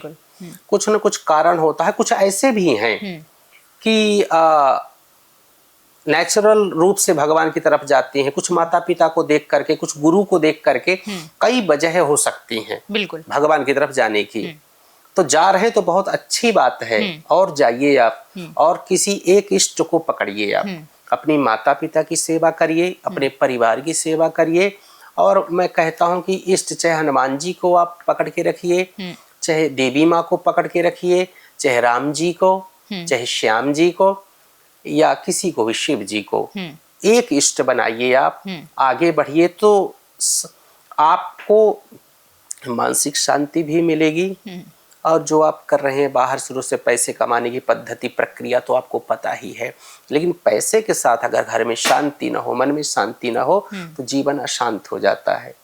कुछ न कुछ कारण होता है। कुछ ऐसे भी हैं कि नेचुरल रूप से भगवान की तरफ जाते हैं, कुछ माता पिता को देख करके, कुछ गुरु को देख करके, कई वजह हो सकती हैं भगवान की तरफ जाने की। तो जा रहे तो बहुत अच्छी बात है, और जाइए आप, और किसी एक इष्ट को पकड़िए आप, अपनी माता पिता की सेवा करिए, अपने परिवार की सेवा करिए। और मैं कहता हूँ कि इष्ट चाहे हनुमान जी को आप पकड़ के रखिए, चाहे देवी माँ को पकड़ के रखिए, चाहे राम जी को, चाहे श्याम जी को, या किसी को भी, शिव जी को, एक इष्ट बनाइए आप, आगे बढ़िए तो आपको मानसिक शांति भी मिलेगी। और जो आप कर रहे हैं बाहर शुरू से पैसे कमाने की पद्धति, प्रक्रिया तो आपको पता ही है, लेकिन पैसे के साथ अगर घर में शांति ना हो, मन में शांति ना हो, तो जीवन अशांत हो जाता है,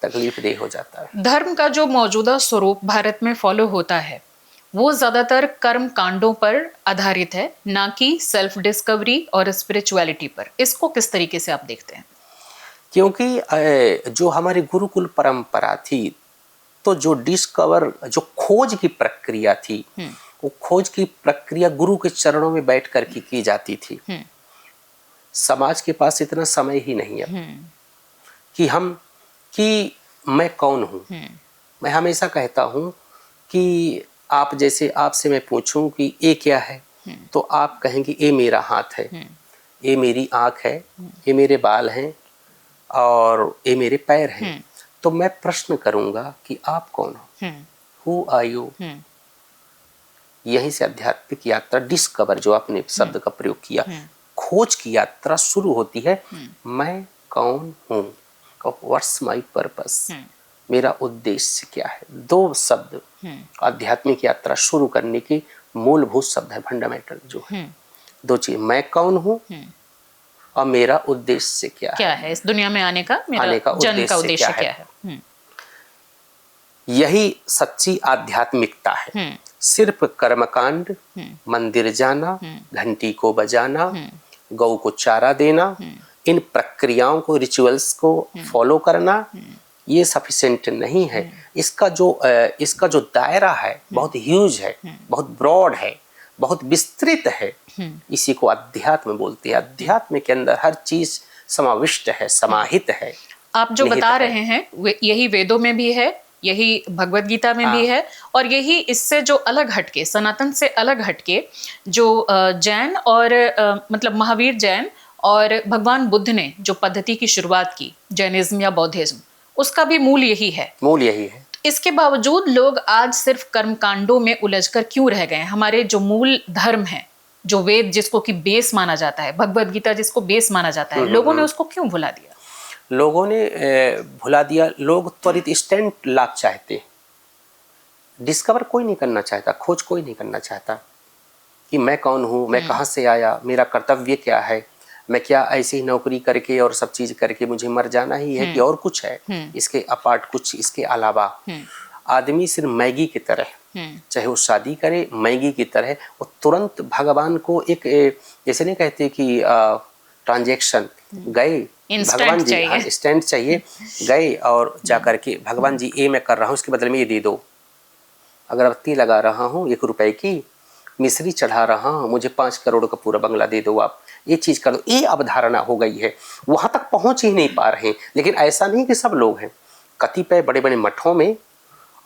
तकलीफ देह हो जाता है। धर्म का जो मौजूदा स्वरूप भारत में फॉलो होता है वो ज्यादातर कर्म कांडों पर आधारित है, ना कि सेल्फ डिस्कवरी और स्पिरिचुअलिटी पर। इसको किस तरीके से आप देखते हैं? क्योंकि जो हमारी गुरुकुल परंपरा थी, तो जो डिस्कवर, जो खोज की प्रक्रिया थी, वो खोज की प्रक्रिया गुरु के चरणों में बैठ कर की जाती थी। समाज के पास इतना समय ही नहीं है कि मैं कौन हूँ। मैं हमेशा कहता हूँ कि आप जैसे, आपसे मैं पूछूं कि ये क्या है, तो आप कहेंगे ये मेरा हाथ है, ये मेरी आँख है, ये मेरे बाल हैं और ये मेरे पैर हैं। तो मैं प्रश्न करूंगा कि आप कौन हो, हु आर यू। यहीं से आध्यात्मिक यात्रा, डिस्कवर जो आपने शब्द का प्रयोग किया, खोज की यात्रा शुरू होती है। मैं कौन हूँ, व्हाट्स माई पर्पस, मेरा उद्देश्य क्या है। दो शब्द आध्यात्मिक यात्रा शुरू करने के मूलभूत शब्द है, फंडामेंटल जो है। दो चीज, मैं कौन हूँ और मेरा उद्देश्य क्या है इस दुनिया में आने का, मेरा जन्म का उद्देश्य क्या है। यही सच्ची आध्यात्मिकता है। सिर्फ कर्मकांड, मंदिर जाना, घंटी को बजाना, गौ को चारा देना, इन प्रक्रियाओं को, रिचुअल्स को फॉलो करना, ये सफिशिएंट नहीं है। इसका जो दायरा है बहुत ह्यूज है, बहुत ब्रॉड है, बहुत विस्तृत है। इसी को अध्यात्म बोलते हैं। अध्यात्म के अंदर हर चीज समाविष्ट है, समाहित है। आप जो बता रहे हैं यही वेदों में भी है, यही भगवत गीता में भी है, और यही इससे जो अलग हटके, सनातन से अलग हटके जो जैन और मतलब महावीर जैन और भगवान बुद्ध ने जो पद्धति की शुरुआत की, जैनिज्म या बौद्धिज्म, उसका भी मूल यही है। मूल यही है। इसके बावजूद लोग आज सिर्फ कर्मकांडों में उलझकर क्यों रह गए? हमारे जो मूल धर्म है, जो वेद जिसको कि बेस माना जाता है, भगवत गीता जिसको बेस माना जाता है, लोगों ने उसको क्यों भुला दिया? लोगों ने भुला दिया। लोग त्वरित इंस्टेंट लाभ चाहते हैं। डिस्कवर कोई नहीं करना चाहता, खोज कोई नहीं करना चाहता कि मैं कौन हूँ, मैं कहाँ से आया, मेरा कर्तव्य क्या है, मैं क्या ऐसे ही नौकरी करके और सब चीज करके मुझे मर जाना ही है कि और कुछ है इसके अपार्ट, कुछ इसके अलावा। आदमी सिर्फ मैगी की तरह, चाहे वो शादी करे मैगी की तरह, वो तुरंत भगवान को एक जैसे नहीं कहते कि ट्रांजैक्शन गए, भगवान जी इंस्टेंट चाहिए, गए और जा करके भगवान जी ये मैं कर रहा हूँ, इसके बदले में ये दे दो। अगरबत्ती लगा रहा हूँ 1 रुपए की, मिश्री चढ़ा रहा हूँ, मुझे 5 करोड़ का पूरा बंगला दे दो, आप ये चीज कर दो। ये अवधारणा हो गई है, वहां तक पहुंच ही नहीं पा रहे हैं। लेकिन ऐसा नहीं कि सब लोग हैं। कतिपय बड़े बड़े मठों में,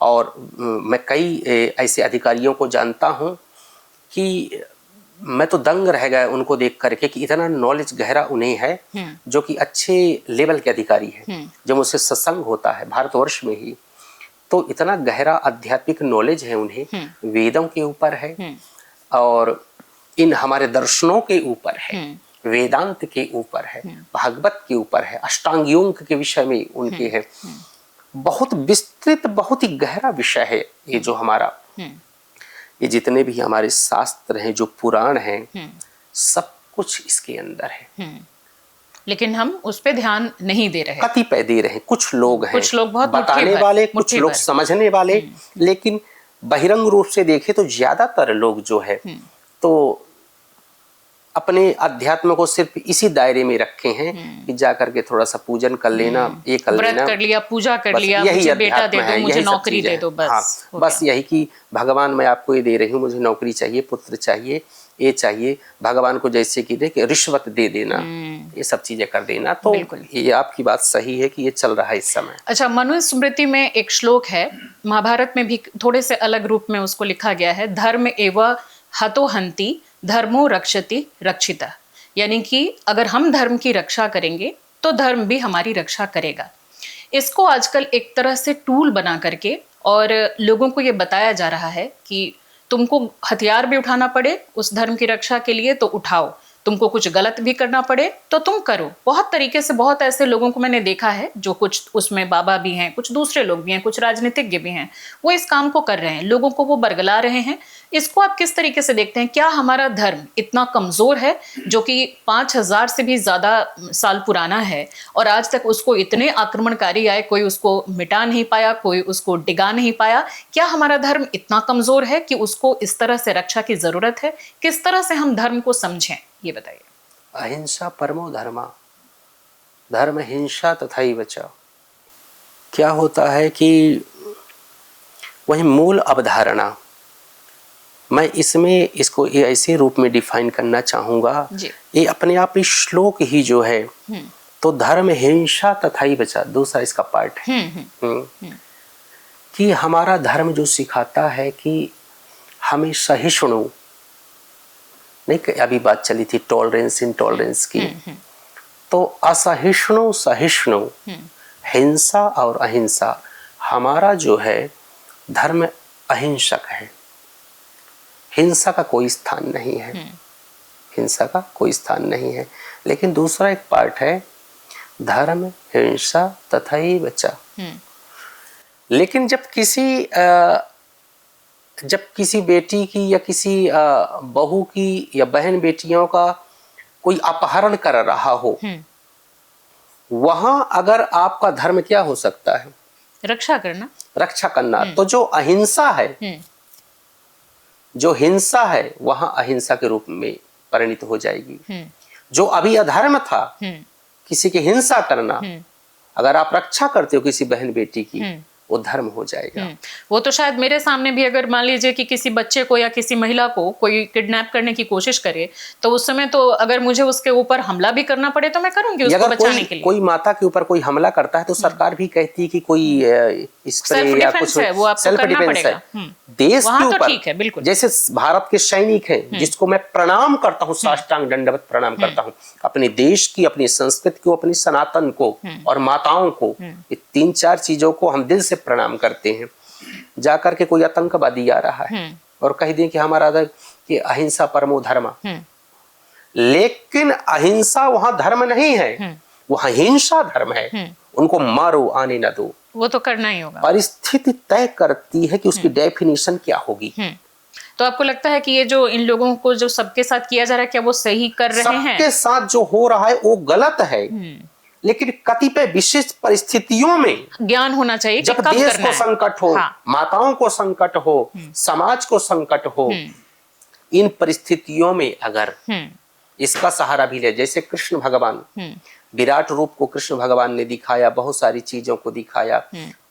और मैं कई ऐसे अधिकारियों को जानता हूं कि मैं तो दंग रह गया उनको देख करके कि इतना नॉलेज गहरा उन्हें है, जो कि अच्छे लेवल के अधिकारी हैं। जब मुझसे सत्संग होता है भारतवर्ष में ही, तो इतना गहरा आध्यात्मिक नॉलेज है उन्हें, वेदों के ऊपर है और इन हमारे दर्शनों के ऊपर है, वेदांत के ऊपर है, भागवत के ऊपर है, अष्टांग योग के विषय में उनके है। बहुत विस्तृत, बहुत ही गहरा विषय है ये जो हमारा, ये जितने भी हमारे शास्त्र हैं, जो पुराण हैं, सब कुछ इसके अंदर है। लेकिन हम उस पे ध्यान नहीं दे रहे। कतिपय दे रहे हैं, कुछ लोग हैं, कुछ लोग बहुत बताने वाले, कुछ लोग समझने वाले। लेकिन बहिरंग रूप से देखे तो ज्यादातर लोग जो है तो अपने अध्यात्म को सिर्फ इसी दायरे में रखे हैं कि जाकर के थोड़ा सा पूजन कर लेना, ये कर लेना, व्रत कर लिया, पूजा कर लिया, मुझे बेटा दे दो, मुझे नौकरी दे दो, बस। हाँ, बस यही कि भगवान मैं आपको ये दे रही हूँ, मुझे नौकरी चाहिए, पुत्र चाहिए, ये चाहिए। भगवान को जैसे कि रिश्वत दे देना, ये सब चीजें कर देना। तो ये आपकी बात सही है कि ये चल रहा है इस समय। अच्छा, मनुस्मृति में एक श्लोक है, महाभारत में भी थोड़े से अलग रूप में उसको लिखा गया है, धर्म एवं हतो हन्ति धर्मो रक्षति रक्षिता। यानी कि अगर हम धर्म की रक्षा करेंगे तो धर्म भी हमारी रक्षा करेगा। इसको आजकल एक तरह से टूल बना करके और लोगों को ये बताया जा रहा है कि तुमको हथियार भी उठाना पड़े उस धर्म की रक्षा के लिए तो उठाओ, तुमको कुछ गलत भी करना पड़े तो तुम करो। बहुत तरीके से, बहुत ऐसे लोगों को मैंने देखा है जो कुछ उसमें बाबा भी हैं, कुछ दूसरे लोग भी हैं, कुछ राजनीतिज्ञ भी हैं, वो इस काम को कर रहे हैं, लोगों को वो बरगला रहे हैं। इसको आप किस तरीके से देखते हैं? क्या हमारा धर्म इतना कमजोर है जो कि 5000 से भी ज्यादा साल पुराना है और आज तक उसको इतने आक्रमणकारी आए, कोई उसको मिटा नहीं पाया, कोई उसको डिगा नहीं पाया? क्या हमारा धर्म इतना कमजोर है कि उसको इस तरह से रक्षा की जरूरत है? किस तरह से हम धर्म को समझें, ये बताइए। अहिंसा परमो धर्मा, धर्म हिंसा तथैव च। क्या होता है कि वही मूल अवधारणा, मैं इसमें इसको ये ऐसे रूप में डिफाइन करना चाहूंगा, ये अपने आप ही श्लोक ही जो है तो धर्म हिंसा तथैव च, दूसरा इसका पार्ट है कि हमारा धर्म जो सिखाता है कि हमें सहिष्णु नहीं, अभी बात चली थी टॉलरेंस इंटॉलरेंस की, तो असहिष्णु सहिष्णु, हिंसा और अहिंसा, हमारा जो है धर्म अहिंसक है, हिंसा का कोई स्थान नहीं है, हिंसा का कोई स्थान नहीं है। लेकिन दूसरा एक पार्ट है धर्म हिंसा तथैव च। लेकिन जब किसी बेटी की या किसी बहू की या बहन बेटियों का कोई अपहरण कर रहा हो, वहां अगर आपका धर्म क्या हो सकता है? रक्षा करना, रक्षा करना। तो जो अहिंसा है, जो हिंसा है, वहां अहिंसा के रूप में परिणित हो जाएगी। जो अभी अधर्म था, किसी की हिंसा करना, अगर आप रक्षा करते हो किसी बहन बेटी की, वो धर्म हो जाएगा। वो तो शायद मेरे सामने भी अगर मान लीजिए कि किसी बच्चे को या किसी महिला को कोई किडनैप करने की कोशिश करे, तो उस समय तो अगर मुझे उसके ऊपर हमला भी करना पड़े तो मैं करूंगी उसको बचाने के लिए। कोई माता के ऊपर कोई हमला करता है तो सरकार भी कहती है कि कोई स्प्रे या कुछ सेल्फ डिफेंस है। देश के ऊपर ठीक है, बिल्कुल। जैसे भारत के सैनिक हैं, जिसको मैं प्रणाम करता हूँ, साष्टांग दंडवत प्रणाम करता हूँ, अपने देश की, अपनी संस्कृति को, अपनी सनातन को और माताओं को, ये 3-4 चीजों को हम दिल से प्रणाम करते हैं। जाकर के कोई आतंकवादी आ रहा है और कह दें कि हमारा कि अहिंसा परमो धर्म, लेकिन अहिंसा वहां धर्म नहीं है, वहां हिंसा धर्म है। उनको मारो, आने न दो, वो तो करना ही होगा। परिस्थिति तय करती है कि उसकी डेफिनेशन क्या होगी। तो आपको लगता है कि ये जो इन लोगों को जो सबके साथ किया जा रहा है, क्या वो सही कर रहे हैं? सबके साथ जो हो रहा है वो गलत है, लेकिन कतिपय विशेष परिस्थितियों में ज्ञान होना चाहिए। जब देश को संकट हो, माताओं को संकट हो, समाज को संकट हो, इन परिस्थितियों में अगर इसका सहारा भी ले, जैसे कृष्ण भगवान, विराट रूप को कृष्ण भगवान ने दिखाया, बहुत सारी चीजों को दिखाया,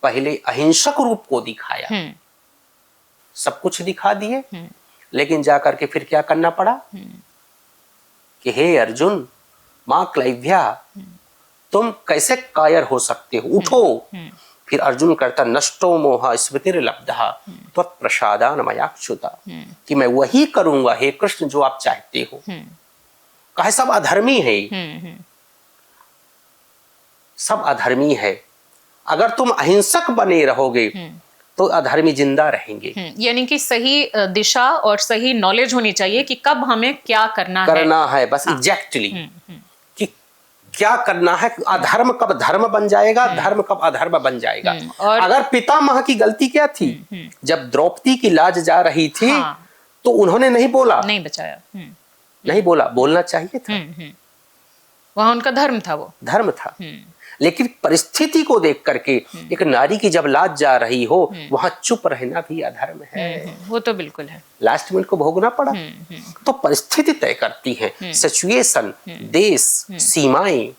पहले अहिंसक रूप को दिखाया, सब कुछ दिखा दिए, लेकिन जाकर के फिर क्या करना पड़ा कि हे अर्जुन, मां क्लैव्या, तुम कैसे कायर हो सकते हो, उठो। फिर अर्जुन कहता नष्टो मोह स्मृतिर्लब्धः त्वत्प्रसादान मयाच्युता, कि मैं वही करूंगा हे कृष्ण जो आप चाहते हो। कहे सब अधर्मी है, सब अधर्मी है। अगर तुम अहिंसक बने रहोगे तो अधर्मी जिंदा रहेंगे। यानी कि सही दिशा और सही नॉलेज होनी चाहिए कि कब हमें क्या करना है। बस एग्जैक्टली कि क्या करना है। अधर्म कब धर्म बन जाएगा, धर्म कब अधर्म बन जाएगा। और अगर पितामह की गलती क्या थी, जब द्रौपदी की लाज जा रही थी तो उन्होंने नहीं बोला, नहीं बचाया, नहीं बोला, बोलना चाहिए था। वहां उनका धर्म था, वो धर्म था। लेकिन परिस्थिति को देख करके एक नारी की जब लाज जा रही हो, वहां चुप रहना भी अधर्म है। वो तो बिल्कुल है, लास्ट में उनको भोगना पड़ा। तो परिस्थिति तय करती है, सिचुएशन, देश, सीमाएं,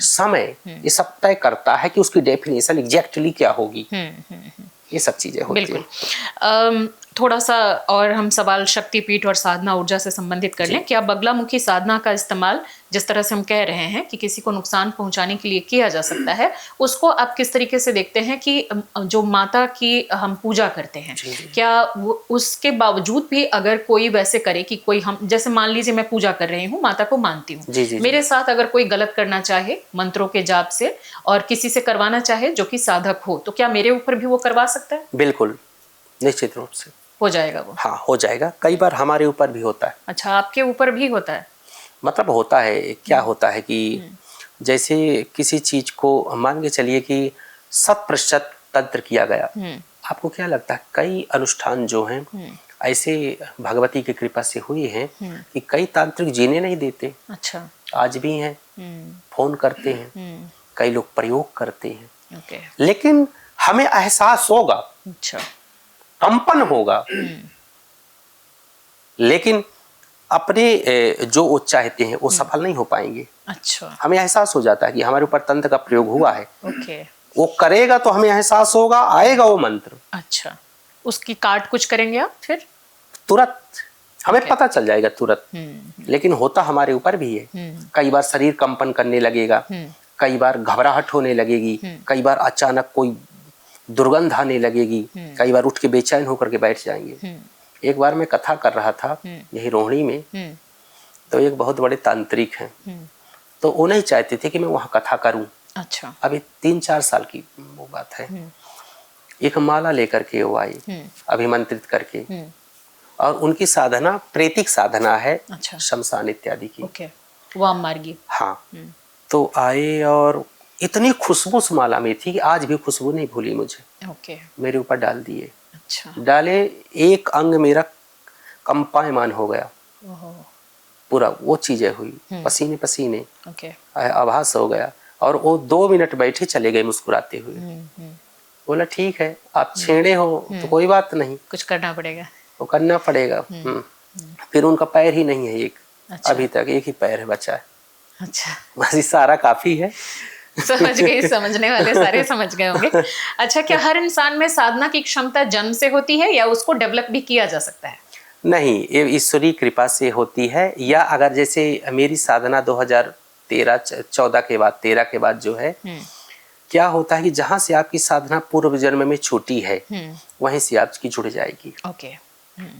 समय, ये सब तय करता है कि उसकी डेफिनेशन एग्जैक्टली क्या होगी। ये सब चीजें होती हैं। थोड़ा सा और हम सवाल शक्तिपीठ और साधना ऊर्जा से संबंधित कर लें। क्या बगलामुखी साधना का इस्तेमाल, जिस तरह से हम कह रहे हैं कि किसी को नुकसान पहुंचाने के लिए किया जा सकता है, उसको आप किस तरीके से देखते हैं कि जो माता की हम पूजा करते हैं, क्या वो उसके बावजूद भी अगर कोई वैसे करे कि कोई, हम जैसे मान लीजिए मैं पूजा कर रही हूँ, माता को मानती हूँ, मेरे साथ अगर कोई गलत करना चाहे मंत्रों के जाप से और किसी से करवाना चाहे जो कि साधक हो, तो क्या मेरे ऊपर भी वो करवा सकता है? बिल्कुल, निश्चित रूप से हो जाएगा वो। हाँ, हो जाएगा। कई बार हमारे ऊपर भी होता है। अच्छा, आपके ऊपर भी होता है? मतलब होता है, क्या होता है कि जैसे किसी चीज को मान के चलिए कि 100% तंत्र किया गया, आपको क्या लगता है कई अनुष्ठान जो हैं ऐसे भगवती की कृपा से हुए हैं कि कई तांत्रिक जीने नहीं देते। अच्छा, आज भी हैं, फोन करते हैं, कई लोग प्रयोग करते हैं, लेकिन हमें एहसास होगा, अच्छा, कंपन होगा, लेकिन अपने जो वो चाहते हैं वो सफल नहीं हो पाएंगे। अच्छा, हमें एहसास हो जाता है कि हमारे ऊपर तंत्र का प्रयोग हुआ है। ओके, वो करेगा तो हमें एहसास होगा, आएगा वो मंत्र। अच्छा, उसकी काट कुछ करेंगे आप फिर तुरंत हमें पता चल जाएगा तुरंत। लेकिन होता हमारे ऊपर भी है। कई बार शरीर कंपन करने लगेगा, कई बार घबराहट होने लगेगी, कई बार अचानक कोई दुर्गंध आने लगेगी, कई बार उठ के बेचैन होकर के बैठ जाएंगे। एक बार मैं कथा कर रहा था यही रोहिणी में, तो एक बहुत बड़े तांत्रिक हैं, तो वो नहीं चाहते थे कि मैं वहाँ कथा करूं। अच्छा। अभी 3-4 साल की वो बात है। एक माला लेकर के वो आई, अभिमंत्रित करके, और उनकी साधना प्रेतिक साधना है। अच्छा। शमशान इत्यादि की। ओके, वाम मार्गी। हाँ, तो आए और इतनी खुशबू उस माला में थी कि आज भी खुशबू नहीं भूली मुझे। ओके। मेरे ऊपर डाल दिए। अच्छा। डाले, एक अंग मेरा कंपायमान हो गया, ओहो। पूरा वो चीजें हुई, पसीने पसीने, ओके। आभास हो गया। और वो 2 मिनट बैठे चले गए मुस्कुराते हुए। बोला ठीक है, आप छेड़े हो तो कोई बात नहीं, कुछ करना पड़ेगा। वो करना पड़ेगा। फिर उनका पैर ही नहीं है एक। अच्छा। अभी तक एक ही पैर है बचा है। अच्छा, बस इशारा काफी है। समझ गई, समझने वाले सारे समझ गए होंगे। अच्छा, क्या हर इंसान में साधना की क्षमता जन्म से होती है या उसको डेवलप भी किया जा सकता है? नहीं, ये ईश्वरीय कृपा से होती है। या अगर जैसे मेरी साधना 2013-14 के बाद, 13 के बाद जो है, क्या होता है कि जहाँ से आपकी साधना पूर्व जन्म में छूटी है, वहीं से आपकी जुड़ जाएगी। ओके।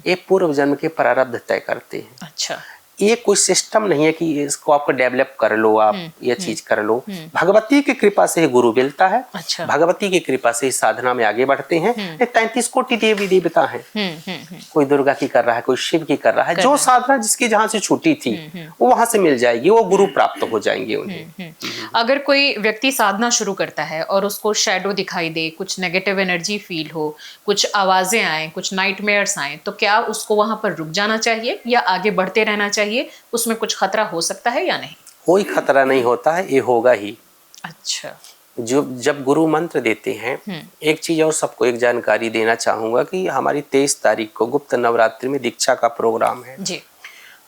ये पूर्व जन्म के प्रारब्ध तय करते हैं। अच्छा। ये कोई सिस्टम नहीं है कि इसको आपको डेवलप कर लो, आप ये चीज कर लो। भगवती की कृपा से ही गुरु मिलता है। अच्छा। भगवती की कृपा से ही साधना में आगे बढ़ते हैं। 33 कोटि देवी देवता हैं। कोई दुर्गा की कर रहा है, कोई शिव की कर रहा है। जो साधना जिसकी जहाँ से छूटी थी वो वहां से मिल जाएगी, वो गुरु प्राप्त हो जाएंगे उन्हें। अगर कोई व्यक्ति साधना शुरू करता है और उसको शैडो दिखाई दे, कुछ नेगेटिव एनर्जी फील हो, कुछ आवाजें आए, कुछ नाइटमेयर्स आए, तो क्या उसको वहां पर रुक जाना चाहिए या आगे बढ़ते रहना चाहिए? उसमें कुछ खतरा हो सकता है या नहीं? कोई खतरा नहीं होता है, ये होगा ही। अच्छा। जब गुरु मंत्र देते हैं, एक चीज और सबको एक जानकारी देना चाहूंगा कि हमारी 23 तारीख को गुप्त नवरात्रि में दीक्षा का प्रोग्राम है जी।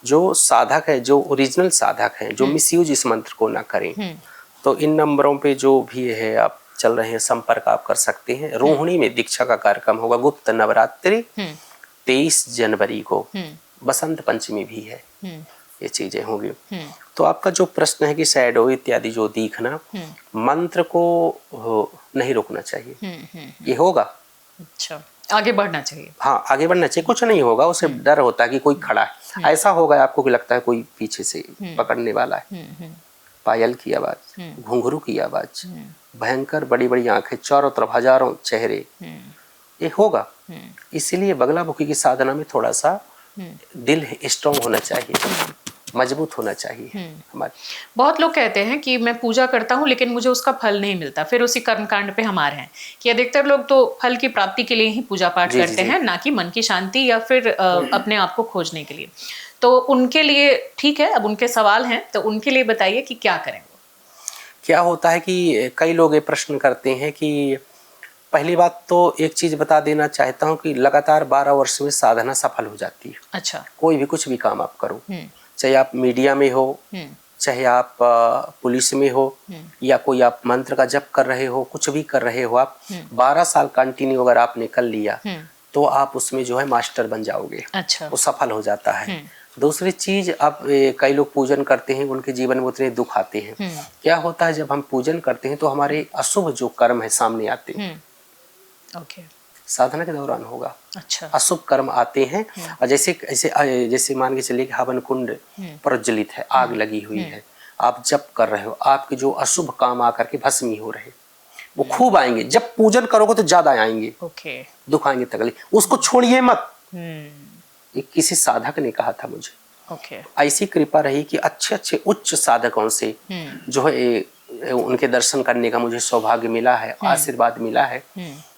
जो साधक है, जो ओरिजिनल साधक हैं, जो मिसयूज इस मंत्र को ना करें, तो इन नंबरों पे जो भी है आप चल रहे हैं, संपर्क आप कर सकते हैं। रोहिणी में दीक्षा का कार्यक्रम होगा, गुप्त नवरात्रि 23 जनवरी को। बसंत पंचमी भी है, ये चीजें होंगी। तो आपका जो प्रश्न है कि शैडो इत्यादि जो दिखना, मंत्र को नहीं रोकना चाहिए, ये होगा। अच्छा, आगे बढ़ना चाहिए। हाँ, आगे बढ़ना चाहिए, कुछ नहीं होगा। उसे डर होता है कि कोई खड़ा है, ऐसा होगा आपको कि लगता है कोई पीछे से पकड़ने वाला है। पायल की आवाज, घुंघरू की आवाज, भयंकर बड़ी बड़ी आंखें, चारों तरफ हजारों चेहरे, ये होगा। इसीलिए बगलामुखी की साधना में थोड़ा सा दिल स्ट्रांग होना चाहिए, मजबूत होना चाहिए हमारे। बहुत लोग कहते हैं कि मैं पूजा करता हूँ लेकिन मुझे उसका फल नहीं मिलता। फिर उसी कर्मकांड पे हम आ रहे हैं कि अधिकतर लोग तो फल की प्राप्ति के लिए ही पूजा पाठ करते हैं, ना कि मन की शांति या फिर अपने आप को खोजने के लिए। तो उनके लिए ठीक है, अब उनके सवाल हैं तो उनके लिए बताइए कि क्या करें। क्या होता है कि कई लोग ये प्रश्न करते हैं कि पहली बात तो एक चीज बता देना चाहता हूँ कि लगातार 12 वर्ष में साधना सफल हो जाती है। अच्छा। कोई भी कुछ भी काम आप करो, चाहे आप मीडिया में हो, चाहे आप पुलिस में हो, या कोई आप मंत्र का जप कर रहे हो, कुछ भी कर रहे हो आप, 12 साल कंटिन्यू अगर आपने कर लिया तो आप उसमें जो है मास्टर बन जाओगे। अच्छा। वो सफल हो जाता है। दूसरी चीज, अब कई लोग पूजन करते हैं, उनके जीवन में उतने दुख आते हैं। क्या होता है, जब हम पूजन करते हैं तो हमारे अशुभ जो कर्म है सामने आते हैं। ओके। साधना के दौरान होगा। अच्छा। अशुभ कर्म आते हैं। और जैसे मान के चलिए कि हवन कुंड प्रज्वलित है, आग लगी हुई है, आप जप कर रहे हो, आपके जो अशुभ काम आकर के भस्मी हो रहे, वो खूब आएंगे। जब पूजन करोगे तो ज्यादा आएंगे। ओके। दुख आएंगे, तकलीफ, उसको छोड़िए मत। ये किसी साधक ने कहा था मुझे। ओके। ऐसी कृपा रही कि अच्छे अच्छे उच्च साधकों से जो है उनके दर्शन करने का मुझे सौभाग्य मिला है, आशीर्वाद मिला है।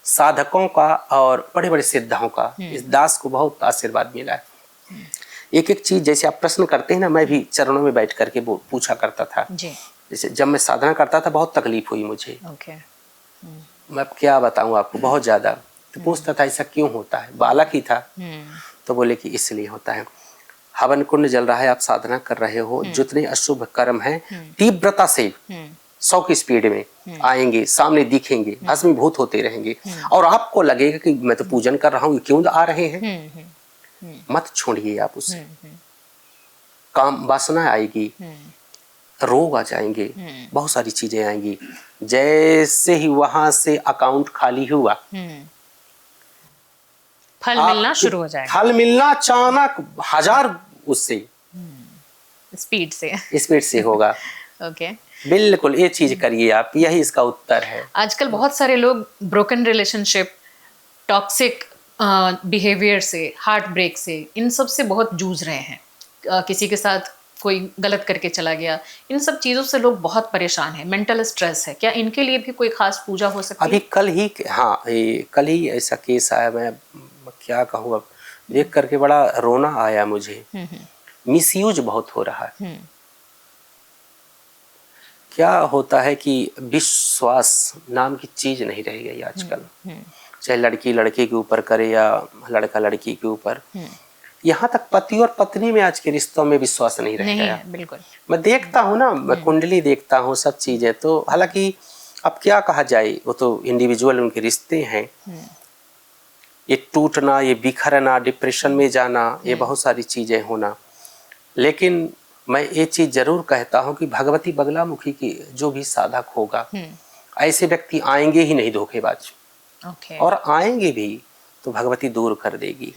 साधकों का और बड़े बड़े सिद्धाओं का, इस दास को बहुत आशीर्वाद मिला है। एक एक चीज जैसे आप प्रश्न करते हैं ना, मैं भी चरणों में बैठ करके पूछा करता था जी। जैसे जब मैं साधना करता था बहुत तकलीफ हुई मुझे। ओके। मैं अब क्या बताऊं आपको, बहुत ज्यादा। तो पूछता था ऐसा क्यों होता है, बालक ही था। तो बोले कि इसलिए होता है, हवन कुंड जल रहा है, आप साधना कर रहे हो, जितने अशुभ कर्म हैं तीव्रता से 100 की स्पीड में आएंगे, सामने दिखेंगे, भस्मीभूत होते रहेंगे, और आपको लगेगा कि मैं तो पूजन कर रहा हूँ, क्यों आ रहे हैं। मत छोड़िए आप उसे। काम वासना आएगी, रोग आ जाएंगे, बहुत सारी चीजें आएंगी। जैसे ही वहां से अकाउंट खाली हुआ, फल मिलना शुरू हो जाएगा। फल मिलना अचानक 1000 उससे स्पीड से होगा। ओके। बिल्कुल ये चीज करिए आप, यही इसका उत्तर है। आजकल बहुत सारे लोग ब्रोकन रिलेशनशिप, टॉक्सिक बिहेवियर से, हार्ट ब्रेक से, इन सब से बहुत जूझ रहे हैं। किसी के साथ कोई गलत करके चला गया, इन सब चीज़ों से लोग बहुत परेशान हैं, मेंटल स्ट्रेस है। क्या इनके लिए भी कोई खास पूजा हो सकती है? अभी कल ही ऐसा केस आया, मैं क्या कहूँ, अब देख करके बड़ा रोना आया मुझे। मिसयूज बहुत हो रहा है। क्या होता है कि विश्वास नाम की चीज नहीं रह गई आजकल, चाहे लड़की लड़के के ऊपर करे या लड़का लड़की के ऊपर। यहाँ तक पति और पत्नी में आज के रिश्तों में विश्वास नहीं रह गया। बिल्कुल। मैं देखता हूँ ना, मैं कुंडली देखता हूँ, सब चीजें, तो हालांकि अब क्या कहा जाए, वो तो इंडिविजुअल उनके रिश्ते हैं। ये टूटना, ये बिखरना, डिप्रेशन में जाना, ये बहुत सारी चीजें होना। लेकिन मैं ये चीज जरूर कहता हूँ कि भगवती बगलामुखी की जो भी साधक होगा, ऐसे व्यक्ति आएंगे ही नहीं धोखेबाज। और आएंगे भी तो भगवती दूर कर देगी।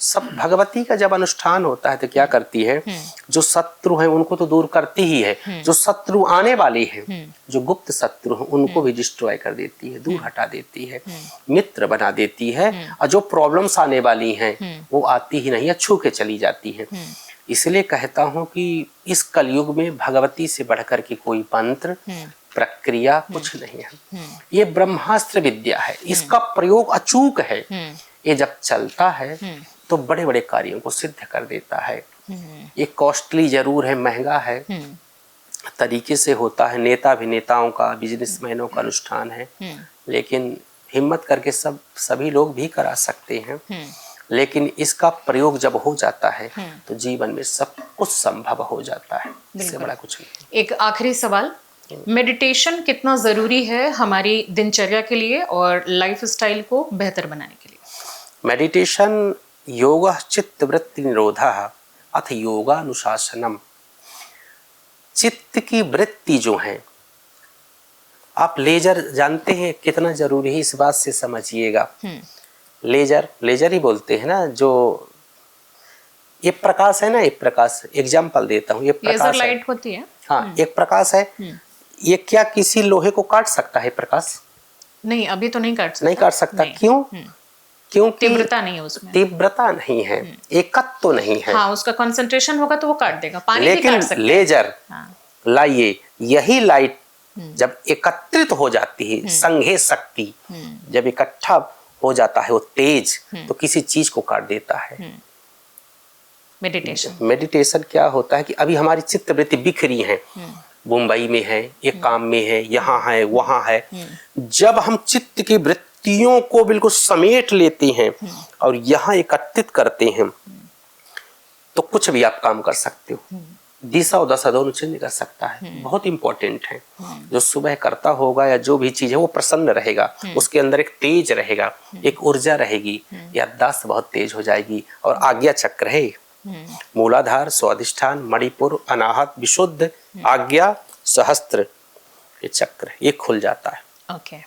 सब भगवती का जब अनुष्ठान होता है तो क्या करती है, जो शत्रु हैं उनको तो दूर करती ही है, जो शत्रु आने वाले हैं, जो गुप्त शत्रु हैं, उनको भी डिस्ट्रॉय कर देती है, दूर हटा देती है, मित्र बना देती है। और जो प्रॉब्लम्स आने वाली हैं वो आती ही नहीं है, छू के चली जाती है। इसलिए कहता हूँ कि इस कलयुग में भगवती से बढ़कर के कोई मंत्र, प्रक्रिया कुछ नहीं है। ये ब्रह्मास्त्र विद्या है, इसका प्रयोग अचूक है। ये जब चलता है तो बड़े बड़े कार्यों को सिद्ध कर देता है। ये कॉस्टली जरूर है, महंगा है, तरीके से होता है, नेता अभिनेताओं का, बिजनेसमैनों का अनुष्ठान है, लेकिन हिम्मत करके सभी लोग भी करा सकते हैं। लेकिन इसका प्रयोग जब हो जाता है तो जीवन में सब कुछ संभव हो जाता है, इससे बड़ा कुछ नहीं। एक आखिरी सवाल, मेडिटेशन कितना जरूरी है हमारी दिनचर्या के लिए और लाइफस्टाइल को बेहतर बनाने के लिए? मेडिटेशन योगः चित्त वृत्ति निरोधः अथ योगानुशासनम। चित्त की वृत्ति जो है, आप लेजर जानते हैं कितना जरूरी है, इस बात से समझिएगा। लेजर ही बोलते हैं ना, जो ये प्रकाश है ना, एक प्रकाश, एग्जाम्पल देता हूँ, ये प्रकाश लेजर लाइट होती है। हाँ, एक प्रकाश है। ये क्या किसी लोहे को काट सकता है प्रकाश? नहीं, अभी तो नहीं काट सकता। नहीं काट सकता। क्यों? क्योंकि तीव्रता नहीं है उसमें, तीव्रता नहीं है, एकत्व तो नहीं है। हाँ, उसका कंसंट्रेशन होगा तो वो काट देगा। पानी भी काट सकता है। लेजर लाइए, यही लाइट जब एकत्रित हो जाती है, संघे शक्ति जब इकट्ठा हो जाता है वो तेज, तो किसी चीज को काट देता है। मेडिटेशन क्या होता है कि अभी हमारी चित्त वृत्ति बिखरी है, मुंबई में है, एक काम में है, यहाँ है, वहाँ है। जब हम चित्त की वृत्तियों को बिल्कुल समेट लेते हैं और यहाँ एकत्रित करते हैं तो कुछ भी आप काम कर सकते हो। दिशा और दशा दोनों चेंज कर सकता है, बहुत इंपॉर्टेंट है। जो सुबह करता होगा या जो भी चीज है वो प्रसन्न रहेगा, उसके अंदर एक तेज रहेगा, एक ऊर्जा रहेगी, याददाश्त बहुत तेज हो जाएगी। और आज्ञा चक्र है, मूलाधार, स्वादिष्ठान, मणिपुर, अनाहत, विशुद्ध, आज्ञा, सहस्त्र, ये चक्र ये खुल जाता है। ओके।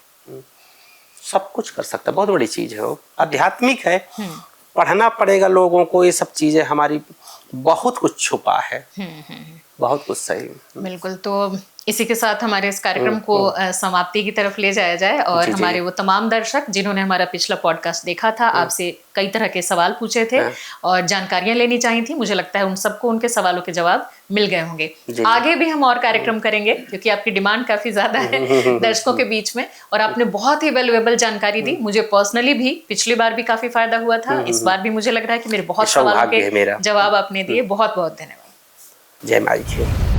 सब कुछ कर सकता है, बहुत बड़ी चीज है वो, आध्यात्मिक है। पढ़ना पड़ेगा लोगों को, ये सब चीजें हमारी बहुत कुछ छुपा है, बहुत कुछ सही। बिल्कुल। तो इसी के साथ हमारे इस कार्यक्रम को समाप्ति की तरफ ले जाया जाए। और हमारे वो तमाम दर्शक जिन्होंने हमारा पिछला पॉडकास्ट देखा था, आपसे कई तरह के सवाल पूछे थे और जानकारियां लेनी चाहिए थी, मुझे लगता है उन सबको उनके सवालों के जवाब मिल गए होंगे। आगे भी हम और कार्यक्रम करेंगे क्योंकि आपकी डिमांड काफी ज्यादा है दर्शकों के बीच में, और आपने बहुत ही वैल्यूएबल जानकारी दी। मुझे पर्सनली भी पिछली बार भी काफी फायदा हुआ था, इस बार भी मुझे लग रहा है कि मेरे बहुत सवालों के जवाब आपने दिए। बहुत बहुत धन्यवाद। जय माई।